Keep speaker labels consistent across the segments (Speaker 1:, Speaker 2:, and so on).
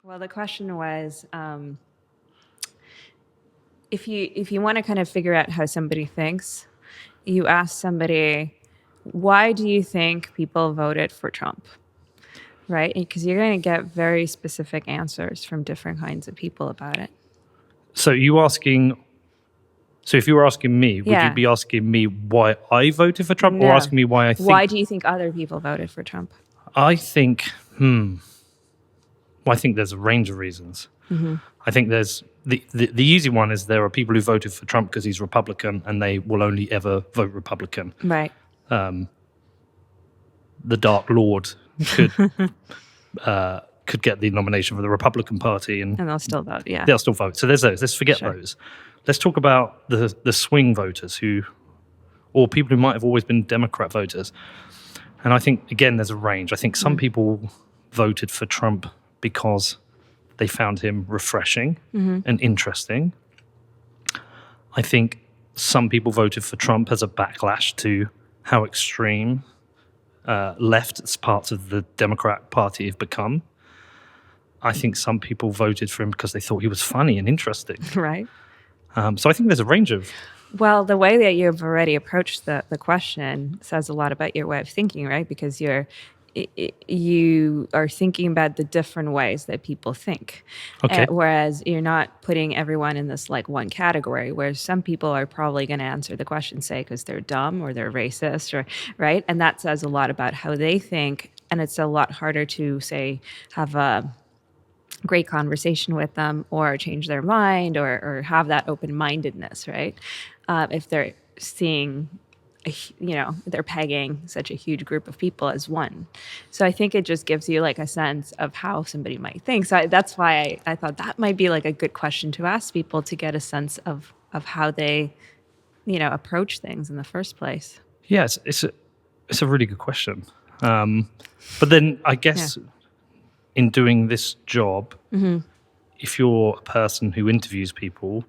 Speaker 1: Well, the question was, if you want to kind of figure out how somebody thinks, you ask somebody, why do you think people voted for Trump? Right? Because you're going to get very specific answers from different kinds of people about it.
Speaker 2: So if you were asking me, would you be asking me why I voted for Trump, or asking me why I think?
Speaker 1: Why do you think other people voted for Trump?
Speaker 2: I think, I think there's a range of reasons.
Speaker 1: Mm-hmm.
Speaker 2: I think there's the easy one is there are people who voted for Trump because he's Republican and they will only ever vote Republican.
Speaker 1: Right.
Speaker 2: The Dark Lord could get the nomination for the Republican Party, and
Speaker 1: they'll still vote. Yeah,
Speaker 2: they'll still vote. So there's those. Let's forget those. Let's talk about the swing voters or people who might have always been Democrat voters. And I think, again, there's a range. I think some people voted for Trump because they found him refreshing and interesting. I think some people voted for Trump as a backlash to how extreme left parts of the Democrat Party have become. I think some people voted for him because they thought he was funny and interesting.
Speaker 1: Right.
Speaker 2: So I think there's a range of...
Speaker 1: Well, the way that you've already approached the question says a lot about your way of thinking, right? Because you are thinking about the different ways that people think.
Speaker 2: Okay.
Speaker 1: Whereas you're not putting everyone in this like one category, where some people are probably going to answer the question, say, because they're dumb or they're racist, or right? And that says a lot about how they think. And it's a lot harder to, say, have a great conversation with them or change their mind or have that open-mindedness, right? If they're seeing, they're pegging such a huge group of people as one. So I think it just gives you like a sense of how somebody might think. So that's why I thought that might be like a good question to ask people to get a sense of how they, approach things in the first place.
Speaker 2: Yeah, it's a really good question. But then I guess in doing this job, if you're a person who interviews people,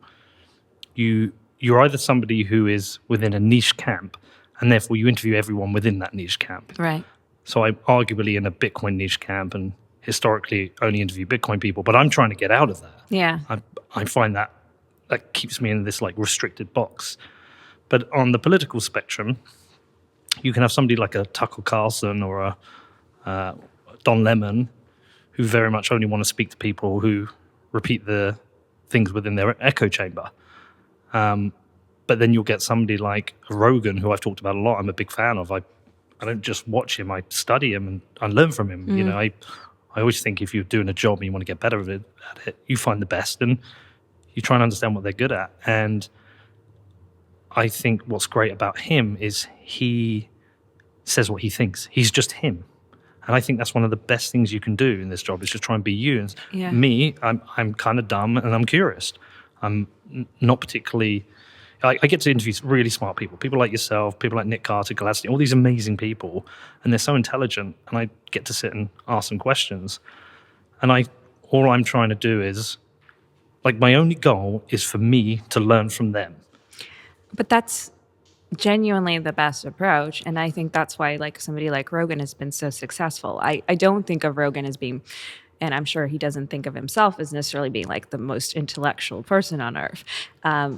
Speaker 2: you're either somebody who is within a niche camp, and therefore you interview everyone within that niche camp.
Speaker 1: Right.
Speaker 2: So I'm arguably in a Bitcoin niche camp and historically only interview Bitcoin people, but I'm trying to get out of that.
Speaker 1: Yeah.
Speaker 2: I find that keeps me in this like restricted box. But on the political spectrum, you can have somebody like a Tucker Carlson or a Don Lemon who very much only want to speak to people who repeat the things within their echo chamber. But then you'll get somebody like Rogan, who I've talked about a lot. I'm a big fan of. I don't just watch him, I study him and I learn from him. I always think if you're doing a job and you want to get better at it, you find the best and you try and understand what they're good at. And I think what's great about him is he says what he thinks. He's just him. And I think that's one of the best things you can do in this job is just try and be you. And me, I'm kind of dumb and I'm curious. I'm not particularly... I get to interview really smart people like yourself, people like Nick Carter, Gladstein, all these amazing people, and they're so intelligent, and I get to sit and ask them questions. And all I'm trying to do is, like, my only goal is for me to learn from them.
Speaker 1: But that's genuinely the best approach, and I think that's why, like, somebody like Rogan has been so successful. I don't think of Rogan as being... And I'm sure he doesn't think of himself as necessarily being like the most intellectual person on earth.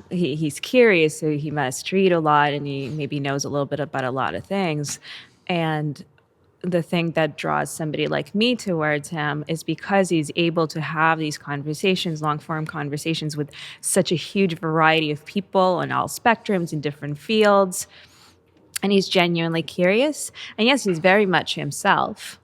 Speaker 1: He's curious, so he must read a lot, and he maybe knows a little bit about a lot of things. And the thing that draws somebody like me towards him is because he's able to have these conversations, long-form conversations with such a huge variety of people on all spectrums in different fields. And he's genuinely curious. And yes, he's very much himself.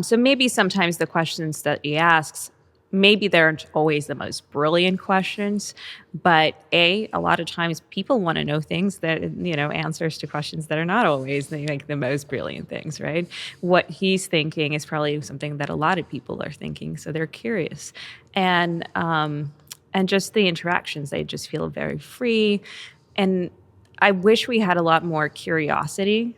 Speaker 1: So maybe sometimes the questions that he asks, maybe they aren't always the most brilliant questions, but a lot of times people want to know things that, answers to questions that are not always like the most brilliant things, right? What he's thinking is probably something that a lot of people are thinking. So they're curious. And just the interactions, they just feel very free. And I wish we had a lot more curiosity,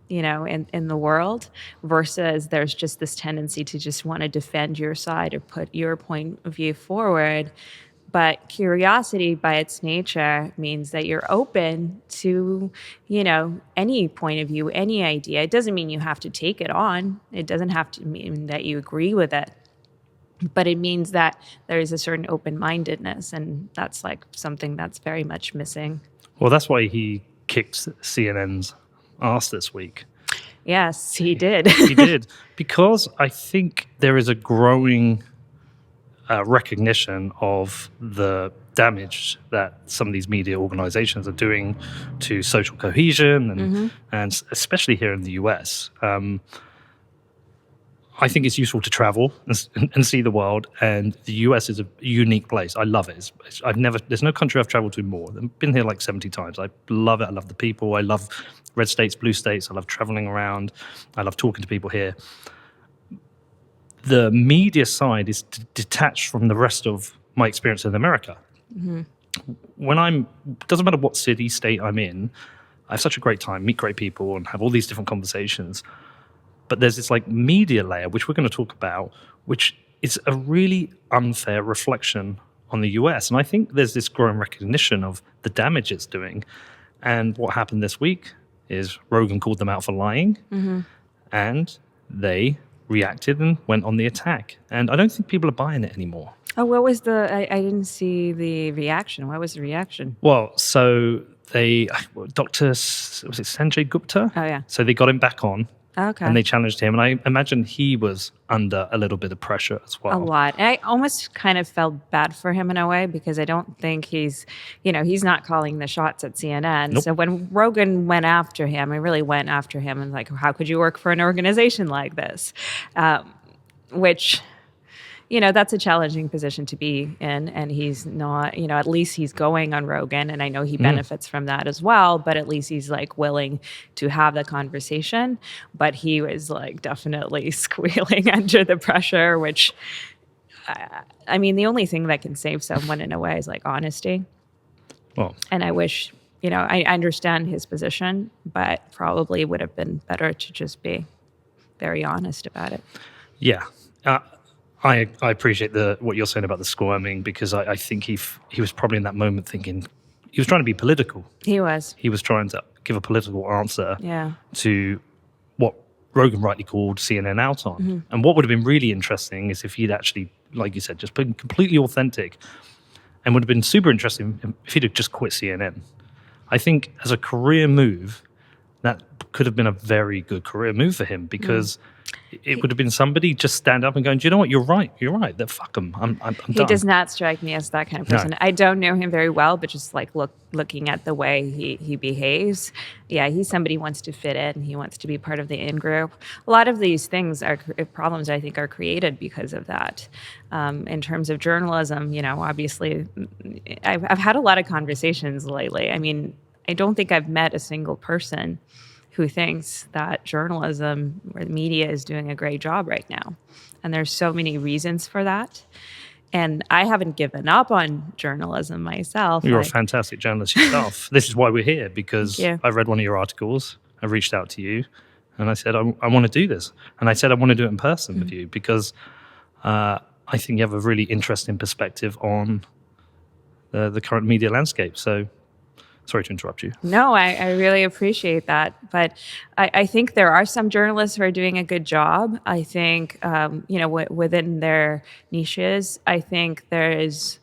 Speaker 1: in the world, versus there's just this tendency to just want to defend your side or put your point of view forward. But curiosity by its nature means that you're open to, any point of view, any idea. It doesn't mean you have to take it on. It doesn't have to mean that you agree with it. but it means that there is a certain open-mindedness, and that's like something that's very much missing.
Speaker 2: Well, that's why he kicked CNN's ass this week.
Speaker 1: Yes, he did.
Speaker 2: He did, because I think there is a growing recognition of the damage that some of these media organizations are doing to social cohesion, and especially here in the US. I think it's useful to travel and see the world, and the US is a unique place. I love it. There's no country I've traveled to more. I've been here like 70 times. I love it. I love the people. I love red states, blue states. I love traveling around. I love talking to people here. The media side is detached from the rest of my experience in America. Doesn't matter what city, state I'm in, I have such a great time, meet great people, and have all these different conversations. But there's this like media layer, which we're going to talk about, which is a really unfair reflection on the US. And I think there's this growing recognition of the damage it's doing. And what happened this week is Rogan called them out for lying, and they reacted and went on the attack. And I don't think people are buying it anymore.
Speaker 1: Oh, what was I didn't see the reaction. What was the reaction?
Speaker 2: Well, so Dr. Was it Sanjay Gupta?
Speaker 1: Oh, yeah.
Speaker 2: So they got him back on.
Speaker 1: Okay.
Speaker 2: And they challenged him. And I imagine he was under a little bit of pressure as well.
Speaker 1: A lot. And I almost kind of felt bad for him in a way, because I don't think he's not calling the shots at CNN.
Speaker 2: Nope.
Speaker 1: So when Rogan went after him, he really went after him and like, how could you work for an organization like this? Which, that's a challenging position to be in. And he's not, at least he's going on Rogan. And I know he benefits from that as well. But at least he's like willing to have the conversation. But he was like definitely squealing under the pressure, which, I mean, the only thing that can save someone in a way is like honesty.
Speaker 2: Well,
Speaker 1: and I wish, I understand his position, but probably would have been better to just be very honest about it.
Speaker 2: Yeah. I appreciate what you're saying about the squirming, because I think he was probably in that moment thinking he was trying to be political.
Speaker 1: He was.
Speaker 2: He was trying to give a political answer
Speaker 1: Yeah.
Speaker 2: to what Rogan rightly called CNN out on. And what would have been really interesting is if he'd actually, like you said, just been completely authentic, and would have been super interesting if he'd have just quit CNN. I think as a career move, that could have been a very good career move for him, because it would have been somebody just stand up and going, do you know what, you're right, that fuck them, I'm done.
Speaker 1: He does not strike me as that kind of person.
Speaker 2: No.
Speaker 1: I don't know him very well, but just like looking at the way he behaves, yeah, he's somebody who wants to fit in. He wants to be part of the in-group. A lot of these things are problems, I think, are created because of that. In terms of journalism, obviously, I've had a lot of conversations lately. I mean, I don't think I've met a single person who thinks that journalism or the media is doing a great job right now. And there's so many reasons for that. And I haven't given up on journalism myself.
Speaker 2: You're a fantastic journalist yourself. This is why we're here, because I read one of your articles, I reached out to you, and I said, I want to do this. And I said, I want to do it in person with you, because I think you have a really interesting perspective on the current media landscape. So sorry to interrupt you.
Speaker 1: No, I really appreciate that. But I think there are some journalists who are doing a good job. I think, within their niches, I think there is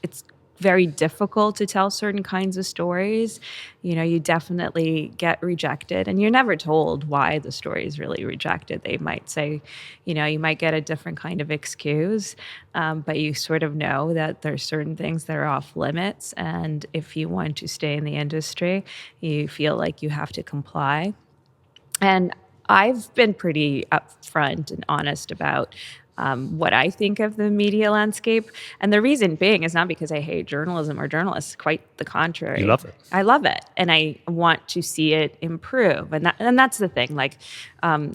Speaker 1: it's very difficult to tell certain kinds of stories. You definitely get rejected, and you're never told why the story is really rejected. They might say, you might get a different kind of excuse, but you sort of know that there's certain things that are off limits. And if you want to stay in the industry, you feel like you have to comply. And I've been pretty upfront and honest about what I think of the media landscape. And the reason being is not because I hate journalism or journalists, quite the contrary.
Speaker 2: You love it.
Speaker 1: I love it. And I want to see it improve. And that's the thing. Like,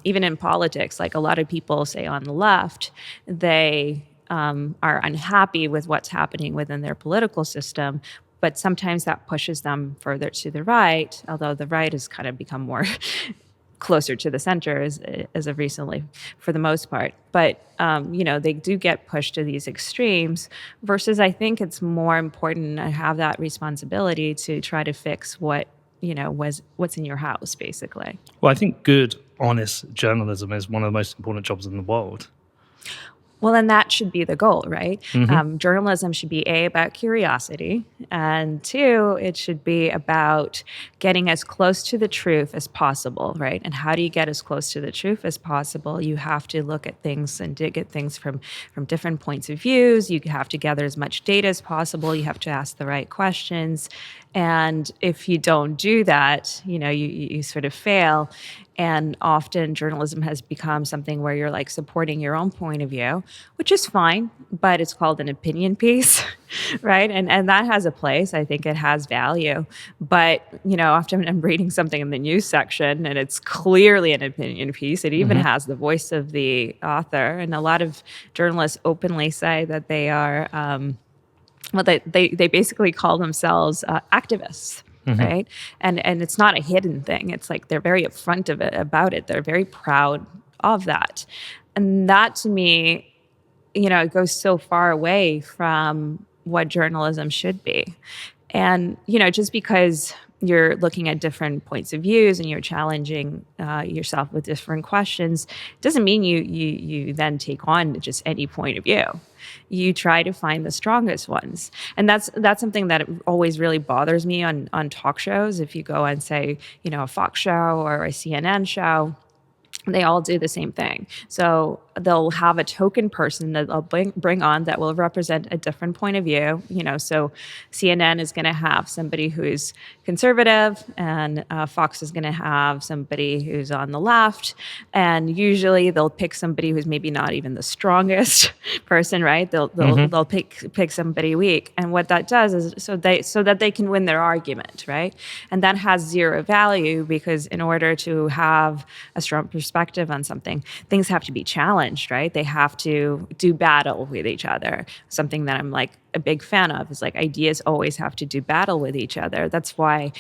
Speaker 1: even in politics, like a lot of people say on the left, they are unhappy with what's happening within their political system. But sometimes that pushes them further to the right, although the right has kind of become more closer to the center as of recently, for the most part. But, they do get pushed to these extremes, versus I think it's more important to have that responsibility to try to fix what's in your house, basically.
Speaker 2: Well, I think good, honest journalism is one of the most important jobs in the world.
Speaker 1: Well, then that should be the goal, right? Journalism should be A, about curiosity, and two, it should be about getting as close to the truth as possible, right? And how do you get as close to the truth as possible? You have to look at things and dig at things from different points of views. You have to gather as much data as possible. You have to ask the right questions. And if you don't do that, you sort of fail. And often journalism has become something where you're like supporting your own point of view, which is fine, but it's called an opinion piece, right? And that has a place. I think it has value. But, often I'm reading something in the news section and it's clearly an opinion piece. It even has the voice of the author. And a lot of journalists openly say that they are, they basically call themselves activists. Right. And it's not a hidden thing. It's like they're very upfront about it. They're very proud of that. And that to me, it goes so far away from what journalism should be. And, just because you're looking at different points of views and you're challenging yourself with different questions doesn't mean you then take on just any point of view. You try to find the strongest ones. And that's something that always really bothers me on talk shows. If you go and say, a Fox show or a CNN show, they all do the same thing. So they'll have a token person that they'll bring on that will represent a different point of view. So CNN is going to have somebody who's conservative, and Fox is going to have somebody who's on the left. And usually they'll pick somebody who's maybe not even the strongest person, right? They'll pick somebody weak. And what that does is so that they can win their argument, right? And that has zero value, because in order to have a strong perspective on something, things have to be challenged, right? They have to do battle with each other. Something that I'm like a big fan of is like ideas always have to do battle with each other. That's why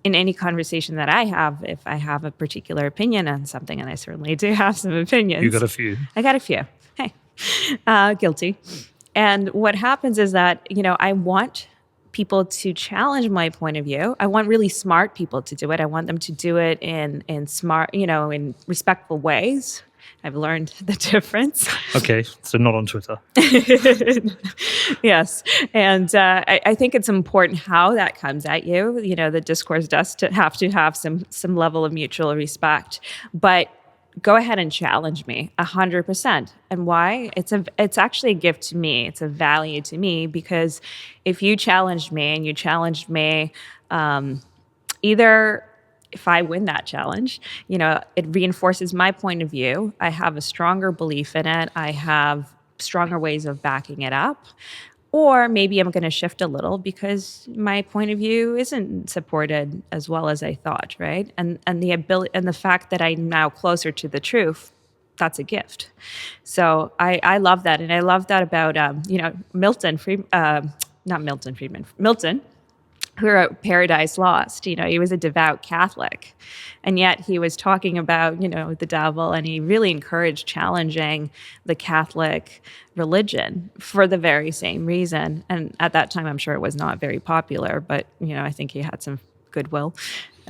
Speaker 1: in any conversation that I have, if I have a particular opinion on something, and I certainly do have some opinions.
Speaker 2: You got a few.
Speaker 1: I got a few. Hey, guilty. And what happens is that, I want people to challenge my point of view. I want really smart people to do it. I want them to do it in smart, in respectful ways. I've learned the difference.
Speaker 2: Okay, so not on Twitter.
Speaker 1: Yes. And I think it's important how that comes at you. The discourse does have to have some level of mutual respect. But go ahead and challenge me 100%. And why? It's actually a gift to me. It's a value to me, because if you challenged me and you challenged me, either if I win that challenge, it reinforces my point of view. I have a stronger belief in it. I have stronger ways of backing it up. Or maybe I'm going to shift a little because my point of view isn't supported as well as I thought, right? And the ability and the fact that I'm now closer to the truth, that's a gift. So I love that, and I love that about Milton, Milton, who wrote Paradise Lost. He was a devout Catholic, and yet he was talking about, the devil, and he really encouraged challenging the Catholic religion for the very same reason. And at that time, I'm sure it was not very popular, but, I think he had some goodwill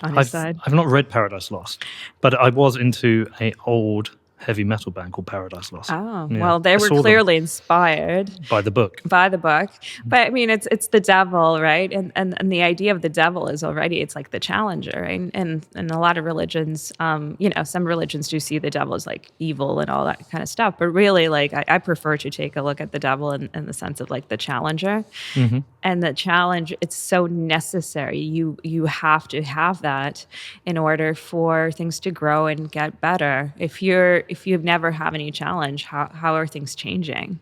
Speaker 1: on his side.
Speaker 2: I've not read Paradise Lost, but I was into an old heavy metal band called Paradise Lost.
Speaker 1: Oh, yeah. Well, they were clearly inspired
Speaker 2: by the book.
Speaker 1: But I mean, it's the devil, right? And the idea of the devil is already, it's like the challenger, right? And a lot of religions, some religions do see the devil as like evil and all that kind of stuff. But really, like, I prefer to take a look at the devil in the sense of like the challenger. Mm-hmm. And the challenge, it's so necessary. You have to have that in order for things to grow and get better. If you've never had any challenge, how are things changing?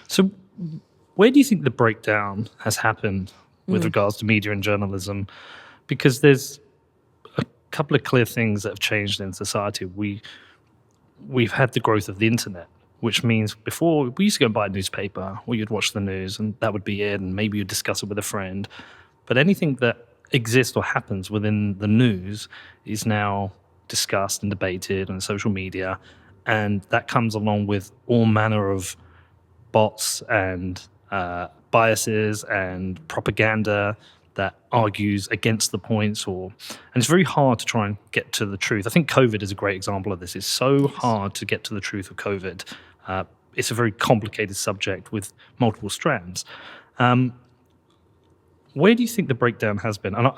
Speaker 2: So where do you think the breakdown has happened with regards to media and journalism? Because there's a couple of clear things that have changed in society. We've had the growth of the internet, which means before we used to go and buy a newspaper, or you'd watch the news and that would be it, and maybe you'd discuss it with a friend. But anything that exists or happens within the news is now discussed and debated on social media. And that comes along with all manner of bots and biases and propaganda that argues against the points, and it's very hard to try and get to the truth. I think COVID is a great example of this. It's so hard to get to the truth of COVID it's a very complicated subject with multiple strands. Where do you think the breakdown has been? And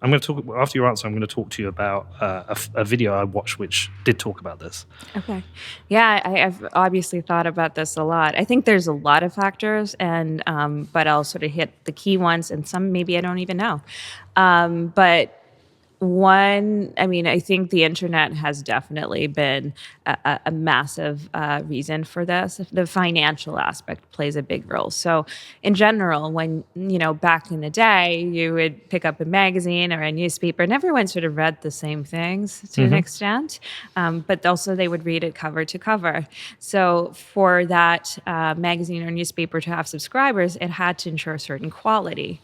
Speaker 2: I'm going to talk, after your answer, I'm going to talk to you about a video I watched which did talk about this.
Speaker 1: Okay. Yeah, I've obviously thought about this a lot. I think there's a lot of factors, and but I'll sort of hit the key ones, and some maybe I don't even know. But one, I mean, I think the internet has definitely been a massive reason for this. The financial aspect plays a big role. So, in general, when, back in the day, you would pick up a magazine or a newspaper, and everyone sort of read the same things to an extent, but also they would read it cover to cover. So, for that magazine or newspaper to have subscribers, it had to ensure certain quality.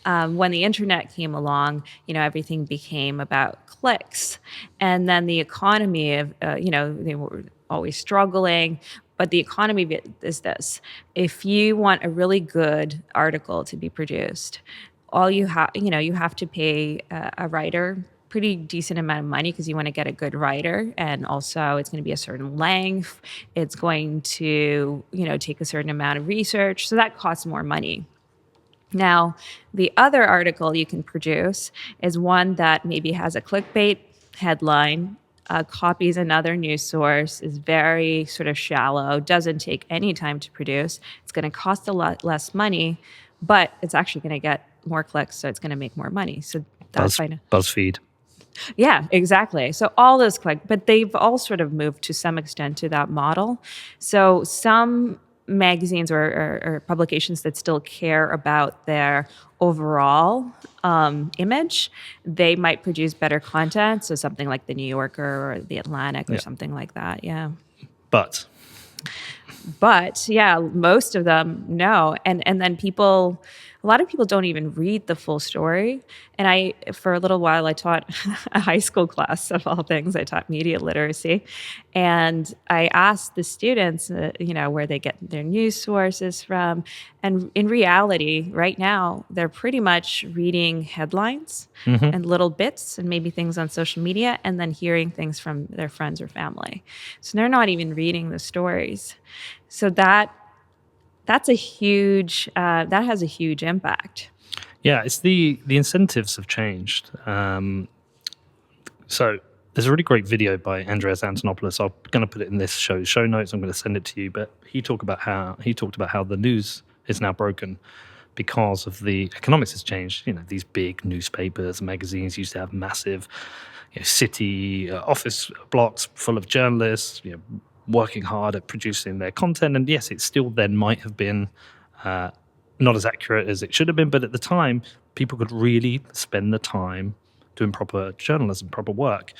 Speaker 1: When the internet came along, everything became about clicks. And then the economy of, they were always struggling. But the economy of it is this. If you want a really good article to be produced, all you have to pay a writer pretty decent amount of money because you want to get a good writer, and also it's going to be a certain length. It's going to, take a certain amount of research. So that costs more money. Now, the other article you can produce is one that maybe has a clickbait headline, copies another news source, is very sort of shallow, doesn't take any time to produce. It's going to cost a lot less money, but it's actually going to get more clicks, so it's going to make more money. So that's fine.
Speaker 2: BuzzFeed.
Speaker 1: Yeah, exactly. So all those but they've all sort of moved to some extent to that model. So some magazines or publications that still care about their overall image, they might produce better content. So something like the New Yorker or the Atlantic or something like that. Yeah.
Speaker 2: But
Speaker 1: yeah, most of them, no. And then a lot of people don't even read the full story. And for a little while, I taught a high school class of all things. I taught media literacy. And I asked the students, where they get their news sources from. And in reality, right now, they're pretty much reading headlines and little bits and maybe things on social media, and then hearing things from their friends or family. So they're not even reading the stories. So that has a huge impact.
Speaker 2: Yeah, it's the incentives have changed. So there's a really great video by Andreas Antonopoulos. I'm going to put it in this show notes. I'm going to send it to you. But he talked about how the news is now broken because of the economics has changed. These big newspapers, magazines used to have massive, city office blocks full of journalists, working hard at producing their content. And yes, it still then might have been not as accurate as it should have been. But at the time, people could really spend the time doing proper journalism, proper work.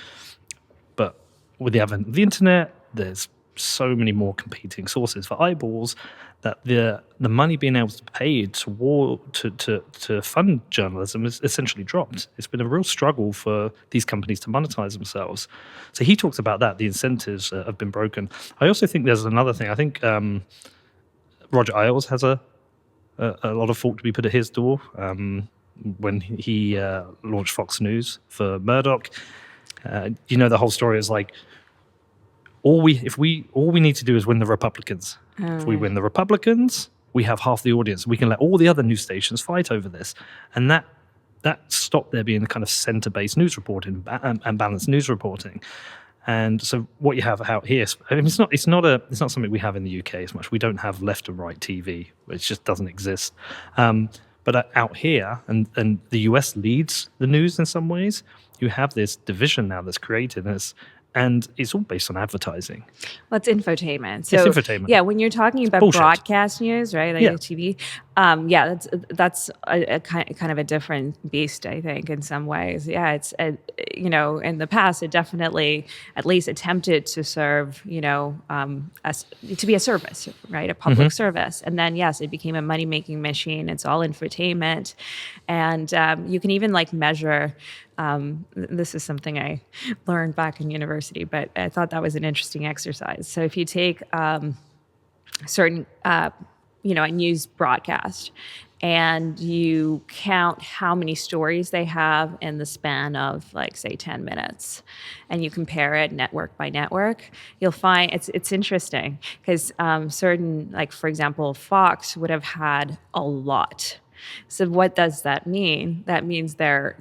Speaker 2: But with the advent of the internet, there's so many more competing sources for eyeballs that the money being able to pay to fund journalism is essentially dropped. It's been a real struggle for these companies to monetize themselves. So he talks about that. The incentives have been broken. I also think there's another thing. I think Roger Ailes has a lot of fault to be put at his door when he launched Fox News for Murdoch. The whole story is like, all we need to do is win the Republicans. If we win the Republicans, we have half the audience. We can let all the other news stations fight over this, and that stopped there being the kind of center-based news reporting and balanced news reporting. And so what you have out here, it's not something we have in the UK as much. We don't have left and right TV. It just doesn't exist. But out here, and the US leads the news in some ways. You have this division now that's created, and it's all based on advertising.
Speaker 1: Well, it's infotainment. So,
Speaker 2: it's infotainment.
Speaker 1: Yeah, when you're talking about bullshit. Broadcast news, right, like TV, that's a kind of a different beast, I think, in some ways. Yeah, it's in the past, it definitely at least attempted to serve, to be a service, right, a public service, and then yes, it became a money making machine. It's all infotainment, and you can even measure. This is something I learned back in university, but I thought that was an interesting exercise. So if you take certain, a news broadcast, and you count how many stories they have in the span of, like, say, 10 minutes, and you compare it network by network, you'll find it's interesting because certain, like, for example, Fox would have had a lot. So what does that mean? That means they're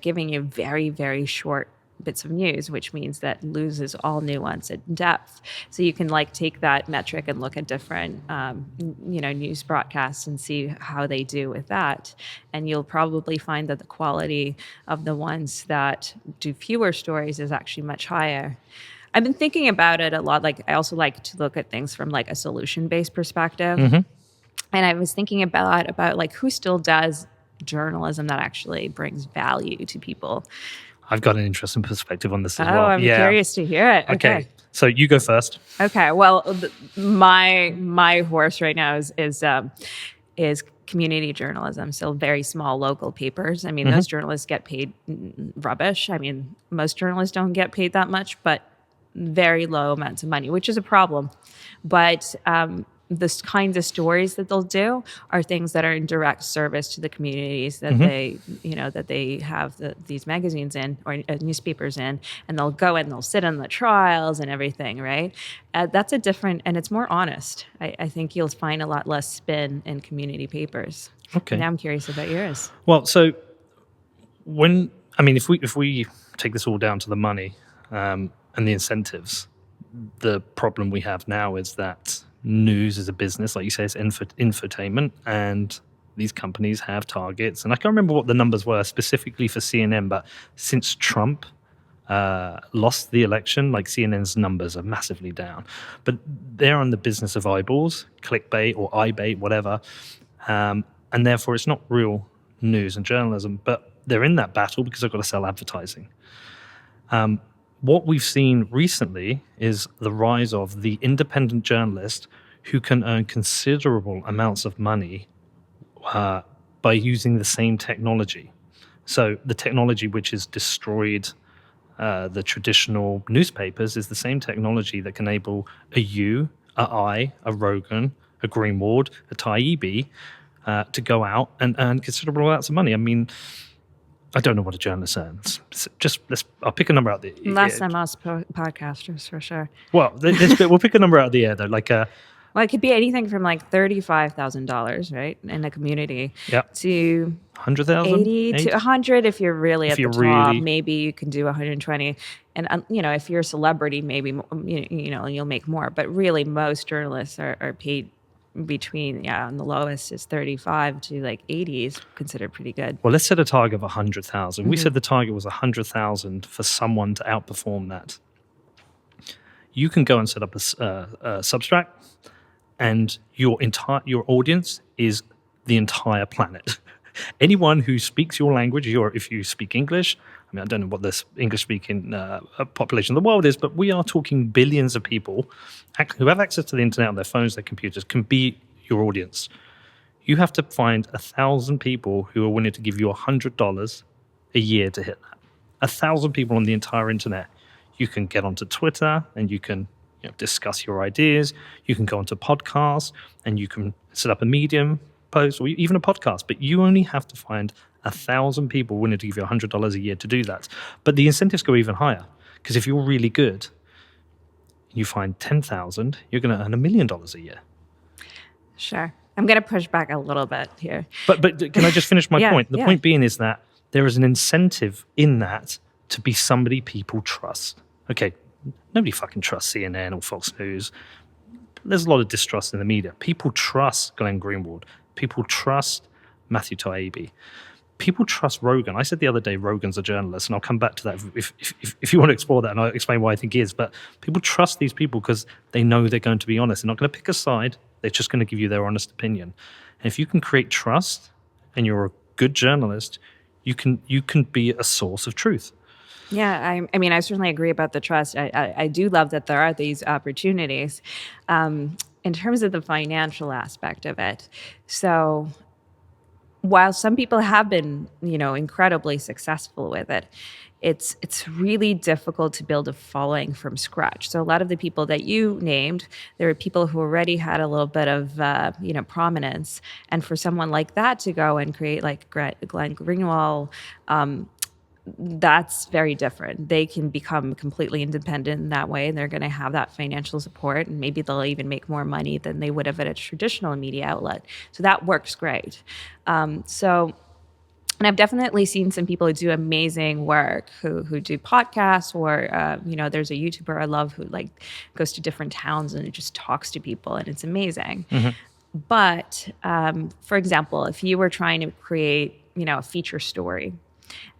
Speaker 1: giving you very, very short bits of news, which means that loses all nuance and depth. So you can, like, take that metric and look at different, news broadcasts and see how they do with that. And you'll probably find that the quality of the ones that do fewer stories is actually much higher. I've been thinking about it a lot. Like, I also like to look at things from, like, a solution-based perspective. And I was thinking about like who still does journalism that actually brings value to people.
Speaker 2: I've got an interesting perspective on this as
Speaker 1: Oh,
Speaker 2: well.
Speaker 1: I'm curious to hear it.
Speaker 2: Okay. So you go first.
Speaker 1: Okay. Well, my horse right now is community journalism. So very small local papers. I mean, those journalists get paid rubbish. I mean, most journalists don't get paid that much, but very low amounts of money, which is a problem. But the kinds of stories that they'll do are things that are in direct service to the communities that they have these magazines in or newspapers in, and they'll go and they'll sit in the trials and everything, right? That's a different, and it's more honest. I think you'll find a lot less spin in community papers.
Speaker 2: Okay.
Speaker 1: Now I'm curious about yours.
Speaker 2: Well, so if we take this all down to the money and the incentives, the problem we have now is that news is a business, like you say, it's infotainment, and these companies have targets. And I can't remember what the numbers were specifically for CNN, but since Trump lost the election, like CNN's numbers are massively down. But they're in the business of eyeballs, clickbait or iBait, whatever. And therefore, it's not real news and journalism, but they're in that battle because they've got to sell advertising. What we've seen recently is the rise of the independent journalist who can earn considerable amounts of money by using the same technology. So the technology which has destroyed the traditional newspapers is the same technology that can enable a You, a I, a Rogan, a Greenwald, a Taibbi to go out and earn considerable amounts of money. I mean, I don't know what a journalist earns. I'll pick a number out the air.
Speaker 1: Less than most podcasters, for sure.
Speaker 2: Well, we'll pick a number out of the air, though. Like
Speaker 1: Well, it could be anything from like $35,000, right, in a community, to
Speaker 2: 100,000,
Speaker 1: 80 to 100 if you're really at the top.
Speaker 2: Really...
Speaker 1: Maybe you can do 120, and if you're a celebrity, maybe you'll make more. But really, most journalists are paid between on the lowest is 35 to like 80 is considered pretty good.
Speaker 2: Well, let's set a target of 100,000. We said the target was 100,000 for someone to outperform that. You can go and set up a Substack, and your audience is the entire planet. Anyone who speaks your language, if you speak English, I mean, I don't know what the English-speaking population of the world is, but we are talking billions of people who have access to the internet on their phones, their computers, can be your audience. You have to find 1,000 people who are willing to give you $100 a year to hit that. 1,000 people on the entire internet. You can get onto Twitter and you can discuss your ideas. You can go onto podcasts and you can set up a Medium post or even a podcast, but you only have to find 1,000 people willing to give you $100 a year to do that. But the incentives go even higher, because if you're really good, you find 10,000, you're going to earn $1 million a year.
Speaker 1: Sure. I'm going to push back a little bit here.
Speaker 2: But can I just finish my point? The point being is that there is an incentive in that to be somebody people trust. Okay, nobody fucking trusts CNN or Fox News. There's a lot of distrust in the media. People trust Glenn Greenwald. People trust Matthew Taibbi. People trust Rogan. I said the other day Rogan's a journalist, and I'll come back to that if you want to explore that, and I'll explain why I think he is. But people trust these people because they know they're going to be honest. They're not going to pick a side. They're just going to give you their honest opinion. And if you can create trust and you're a good journalist, you can be a source of truth.
Speaker 1: Yeah, I mean, I certainly agree about the trust. I do love that there are these opportunities. In terms of the financial aspect of it, so while some people have been, incredibly successful with it, it's really difficult to build a following from scratch. So a lot of the people that you named, there were people who already had a little bit of prominence, and for someone like that to go and create like Glenn Greenwald, that's very different. They can become completely independent in that way, and they're going to have that financial support, and maybe they'll even make more money than they would have at a traditional media outlet. So that works great. And I've definitely seen some people who do amazing work, who do podcasts, or there's a YouTuber I love who like goes to different towns and just talks to people, and it's amazing. But for example, if you were trying to create a feature story,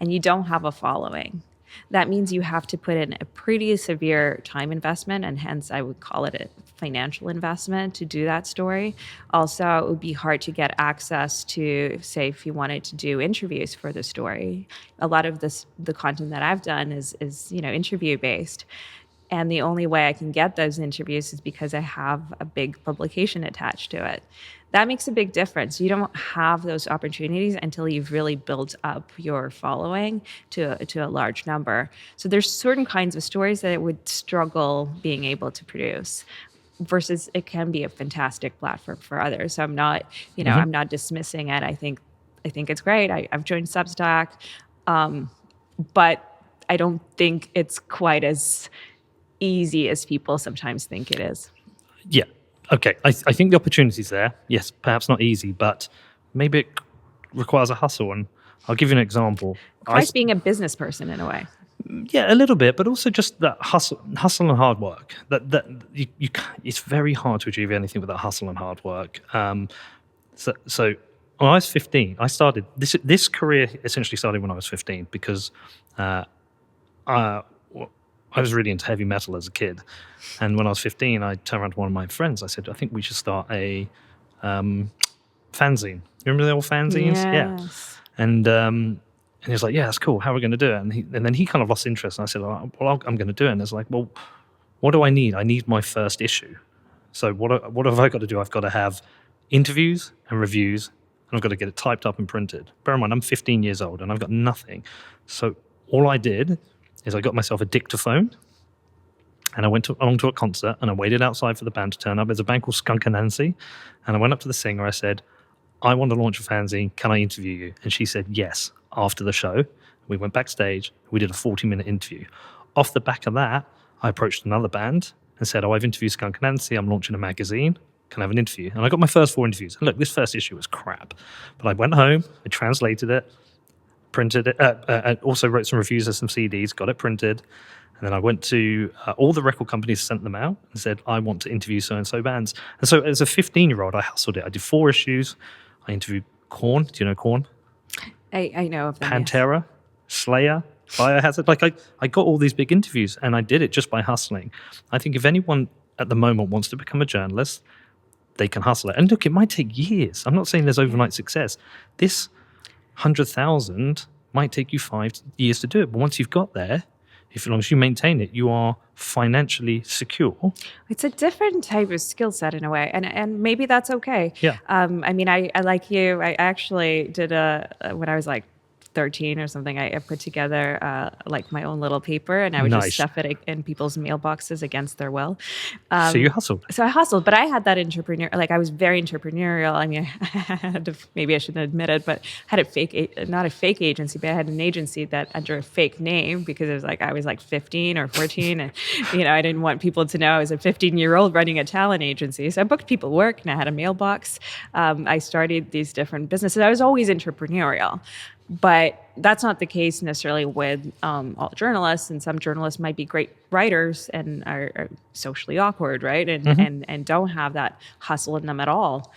Speaker 1: and you don't have a following, that means you have to put in a pretty severe time investment, and hence I would call it a financial investment to do that story. Also, it would be hard to get access to, say, if you wanted to do interviews for the story. A lot of the content that I've done is interview based. And the only way I can get those interviews is because I have a big publication attached to it. That makes a big difference. You don't have those opportunities until you've really built up your following to a large number. So there's certain kinds of stories that it would struggle being able to produce, versus it can be a fantastic platform for others. So I'm not, I'm not dismissing it. I think it's great. I've joined Substack, but I don't think it's quite as easy as people sometimes think it is.
Speaker 2: Yeah. Okay. I think the opportunity's there. Yes, perhaps not easy, but maybe it requires a hustle. And I'll give you an example.
Speaker 1: Requires being a business person in a way.
Speaker 2: Yeah, a little bit, but also just that hustle and hard work. That it's very hard to achieve anything without hustle and hard work. So when I was 15, I started this career. Essentially started when I was 15 because I was really into heavy metal as a kid. And when I was 15, I turned around to one of my friends. I said, I think we should start a fanzine. You remember the old fanzines?
Speaker 1: Yes.
Speaker 2: Yeah. And he was like, yeah, that's cool. How are we going to do it? And then he kind of lost interest. And I said, well, I'm going to do it. And it's like, well, what do I need? I need my first issue. So what have I got to do? I've got to have interviews and reviews, and I've got to get it typed up and printed. Bear in mind, I'm 15 years old, and I've got nothing. So all I did is I got myself a dictaphone, and I went along to a concert, and I waited outside for the band to turn up. There's a band called Skunk Anansi, and I went up to the singer. I said, I want to launch a fanzine. Can I interview you? And she said yes. After the show, we went backstage. We did a 40-minute interview. Off the back of that, I approached another band and said, I've interviewed Skunk Anansi. I'm launching a magazine. Can I have an interview? And I got my first 4 interviews. And look, this first issue was crap. But I went home, I translated it, printed it, I also wrote some reviews of some CDs, got it printed, and then I went to all the record companies, sent them out, and said, I want to interview so-and-so bands. And so as a 15-year-old, I hustled it. I did 4 issues. I interviewed Korn. Do you know Korn?
Speaker 1: I know of them.
Speaker 2: Pantera, yes. Slayer, Biohazard. Like I got all these big interviews, and I did it just by hustling. I think if anyone at the moment wants to become a journalist, they can hustle it. And look, it might take years. I'm not saying there's overnight success. This 100,000 might take you 5 years to do it. But once you've got there, as long as you maintain it, you are financially secure.
Speaker 1: It's a different type of skill set in a way, and maybe that's okay.
Speaker 2: Yeah.
Speaker 1: I mean, I like you. I actually did when I was like 13 or something, I put together like my own little paper, and I would just stuff it in people's mailboxes against their will.
Speaker 2: So you hustled.
Speaker 1: So I hustled, but I had that I was very entrepreneurial. I mean, I had maybe I shouldn't admit it, but I had not a fake agency, but I had an agency that under a fake name, because it was like I was like 15 or 14, and I didn't want people to know I was a 15-year-old running a talent agency. So I booked people work, and I had a mailbox. I started these different businesses. I was always entrepreneurial. But that's not the case necessarily with all journalists, and some journalists might be great writers and are socially awkward, right? And don't have that hustle in them at all.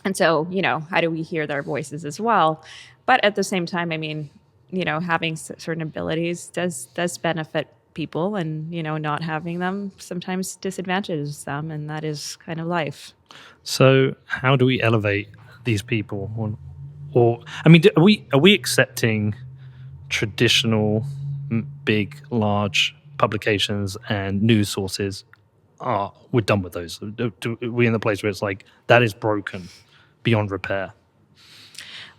Speaker 1: And so, how do we hear their voices as well? But at the same time, I mean, having certain abilities does benefit people, and, not having them sometimes disadvantages them, and that is kind of life.
Speaker 2: So how do we elevate these people? Or, I mean, are we accepting traditional, big, large publications and news sources? We're done with those. We're in the place where it's like, that is broken beyond repair.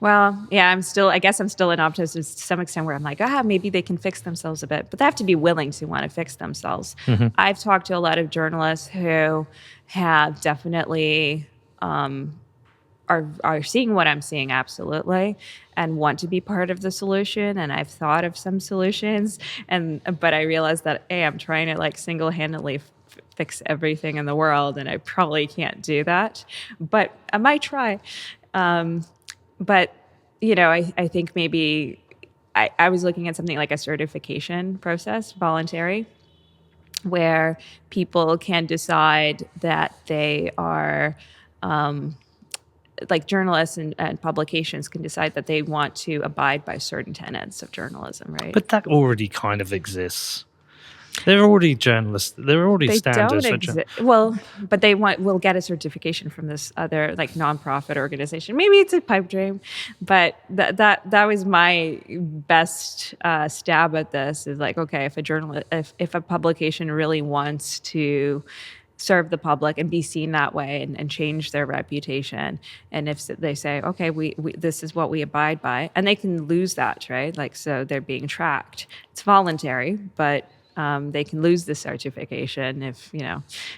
Speaker 1: Well, yeah, I guess I'm still an optimist to some extent where I'm like, maybe they can fix themselves a bit, but they have to be willing to want to fix themselves. I've talked to a lot of journalists who have definitely are seeing what I'm seeing, absolutely, and want to be part of the solution. And I've thought of some solutions, but I realized that I'm trying to like single-handedly fix everything in the world, and I probably can't do that. But I might try. But I think maybe I was looking at something like a certification process, voluntary, where people can decide that they are like journalists and publications can decide that they want to abide by certain tenets of journalism, right?
Speaker 2: But that already kind of exists. They're already journalists. There are already
Speaker 1: They
Speaker 2: standards.
Speaker 1: don't exist. Well, but will get a certification from this other like nonprofit organization. Maybe it's a pipe dream, but that was my best stab at this. Is like, okay, if a publication really wants to serve the public and be seen that way and change their reputation, and if they say, okay, we this is what we abide by, and they can lose that, right? Like, so they're being tracked. It's voluntary, but they can lose the certification if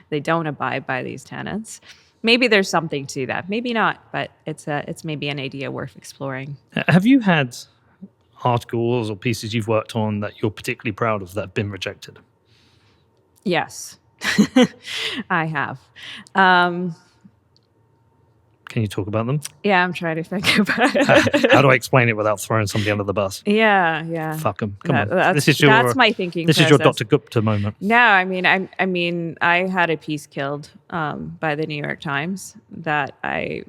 Speaker 1: they don't abide by these tenets. Maybe there's something to that. Maybe not, but it's maybe an idea worth exploring.
Speaker 2: Have you had articles or pieces you've worked on that you're particularly proud of that have been rejected?
Speaker 1: Yes, I have.
Speaker 2: Can you talk about them?
Speaker 1: Yeah, I'm trying to think about it.
Speaker 2: How do I explain it without throwing somebody under the bus?
Speaker 1: Yeah.
Speaker 2: Fuck them. Come on.
Speaker 1: That's my thinking.
Speaker 2: This is your Dr. Gupta moment.
Speaker 1: No, I mean, I had a piece killed by the New York Times that I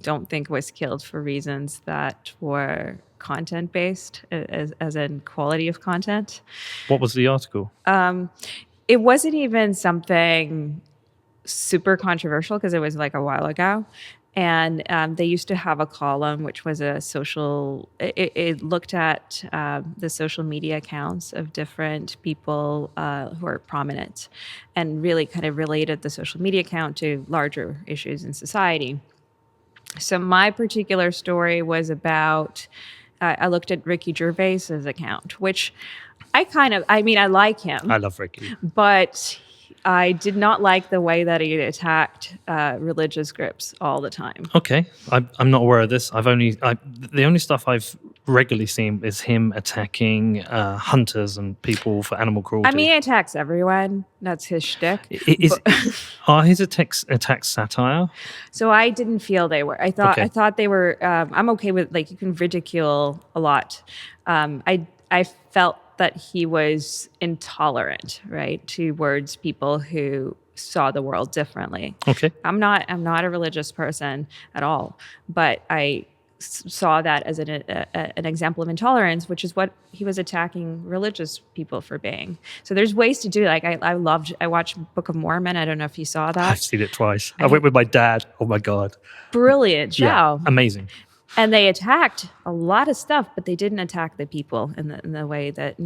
Speaker 1: don't think was killed for reasons that were content based, as in quality of content.
Speaker 2: What was the article?
Speaker 1: It wasn't even something super controversial because it was like a while ago. And they used to have a column which was a social, it looked at the social media accounts of different people who are prominent and really kind of related the social media account to larger issues in society. So my particular story was about, I looked at Ricky Gervais's account, which I like him.
Speaker 2: I love Ricky.
Speaker 1: But I did not like the way that he attacked religious groups all the time.
Speaker 2: Okay, I'm not aware of this. The only stuff I've regularly seen is him attacking hunters and people for animal cruelty.
Speaker 1: I mean, he attacks everyone. That's his shtick.
Speaker 2: Are his attacks satire?
Speaker 1: So I didn't feel they were. I thought they were. I'm okay with, like, you can ridicule a lot. I felt that he was intolerant, right, towards people who saw the world differently.
Speaker 2: Okay.
Speaker 1: I'm not a religious person at all, but I saw that as an example of intolerance, which is what he was attacking religious people for being. So there's ways to do it. Like I watched Book of Mormon. I don't know if you saw that.
Speaker 2: I've seen it twice. I went with my dad. Oh my God.
Speaker 1: Brilliant show.
Speaker 2: Yeah, amazing.
Speaker 1: And they attacked a lot of stuff, but they didn't attack the people in the way that,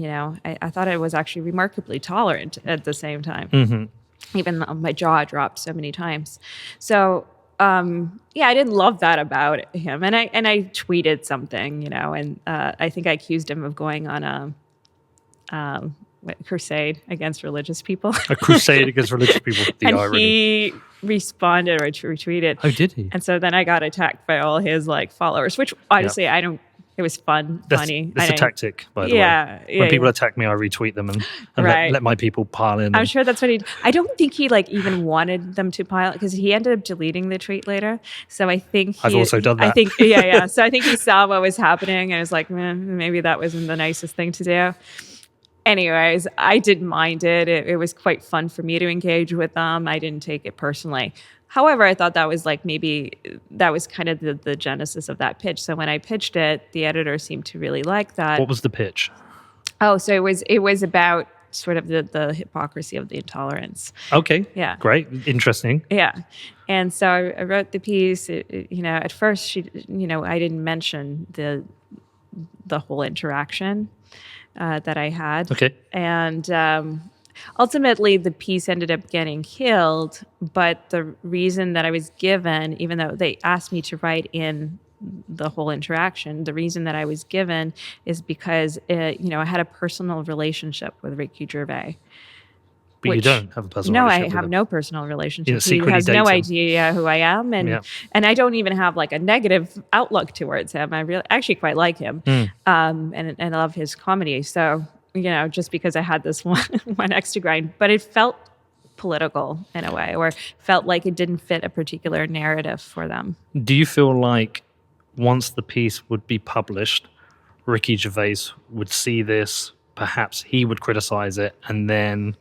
Speaker 1: I thought I was actually remarkably tolerant at the same time.
Speaker 2: Mm-hmm.
Speaker 1: Even though my jaw dropped so many times. So, I didn't love that about him. And I tweeted something, and I think I accused him of going on a crusade against religious people.
Speaker 2: A crusade against religious people. The
Speaker 1: and
Speaker 2: irony.
Speaker 1: He responded or retweeted.
Speaker 2: Oh, did he?
Speaker 1: And so then I got attacked by all his followers, which honestly it was funny.
Speaker 2: That's a tactic, by the way. When people attack me, I retweet them and
Speaker 1: right.
Speaker 2: let my people pile in.
Speaker 1: I'm sure that's what I don't think he even wanted them to pile, because he ended up deleting the tweet later. So I think
Speaker 2: I've also done that.
Speaker 1: I think, So I think he saw what was happening and was like, maybe that wasn't the nicest thing to do. Anyways, I didn't mind it. It was quite fun for me to engage with them. I didn't take it personally. However, I thought that was maybe that was kind of the genesis of that pitch. So when I pitched it, the editor seemed to really like that.
Speaker 2: What was the pitch?
Speaker 1: Oh, so it was about sort of the hypocrisy of the intolerance.
Speaker 2: Okay.
Speaker 1: Yeah.
Speaker 2: Great. Interesting.
Speaker 1: Yeah. And so I wrote the piece. At first, I didn't mention the whole interaction that I had.
Speaker 2: Okay.
Speaker 1: And ultimately, the piece ended up getting killed. But the reason that I was given, even though they asked me to write in the whole interaction. The reason that I was given is because I had a personal relationship with Ricky Gervais.
Speaker 2: But you don't have a personal
Speaker 1: No,
Speaker 2: relationship
Speaker 1: I have
Speaker 2: with him.
Speaker 1: no personal relationship. He
Speaker 2: secretly
Speaker 1: has no
Speaker 2: date him.
Speaker 1: idea who I am, and I don't even have like a negative outlook towards him. I really actually quite like him, and I love his comedy. So just because I had this one extra grind, but it felt political in a way, or felt like it didn't fit a particular narrative for them.
Speaker 2: Do you feel like once the piece would be published, Ricky Gervais would see this, perhaps he would criticize it, and then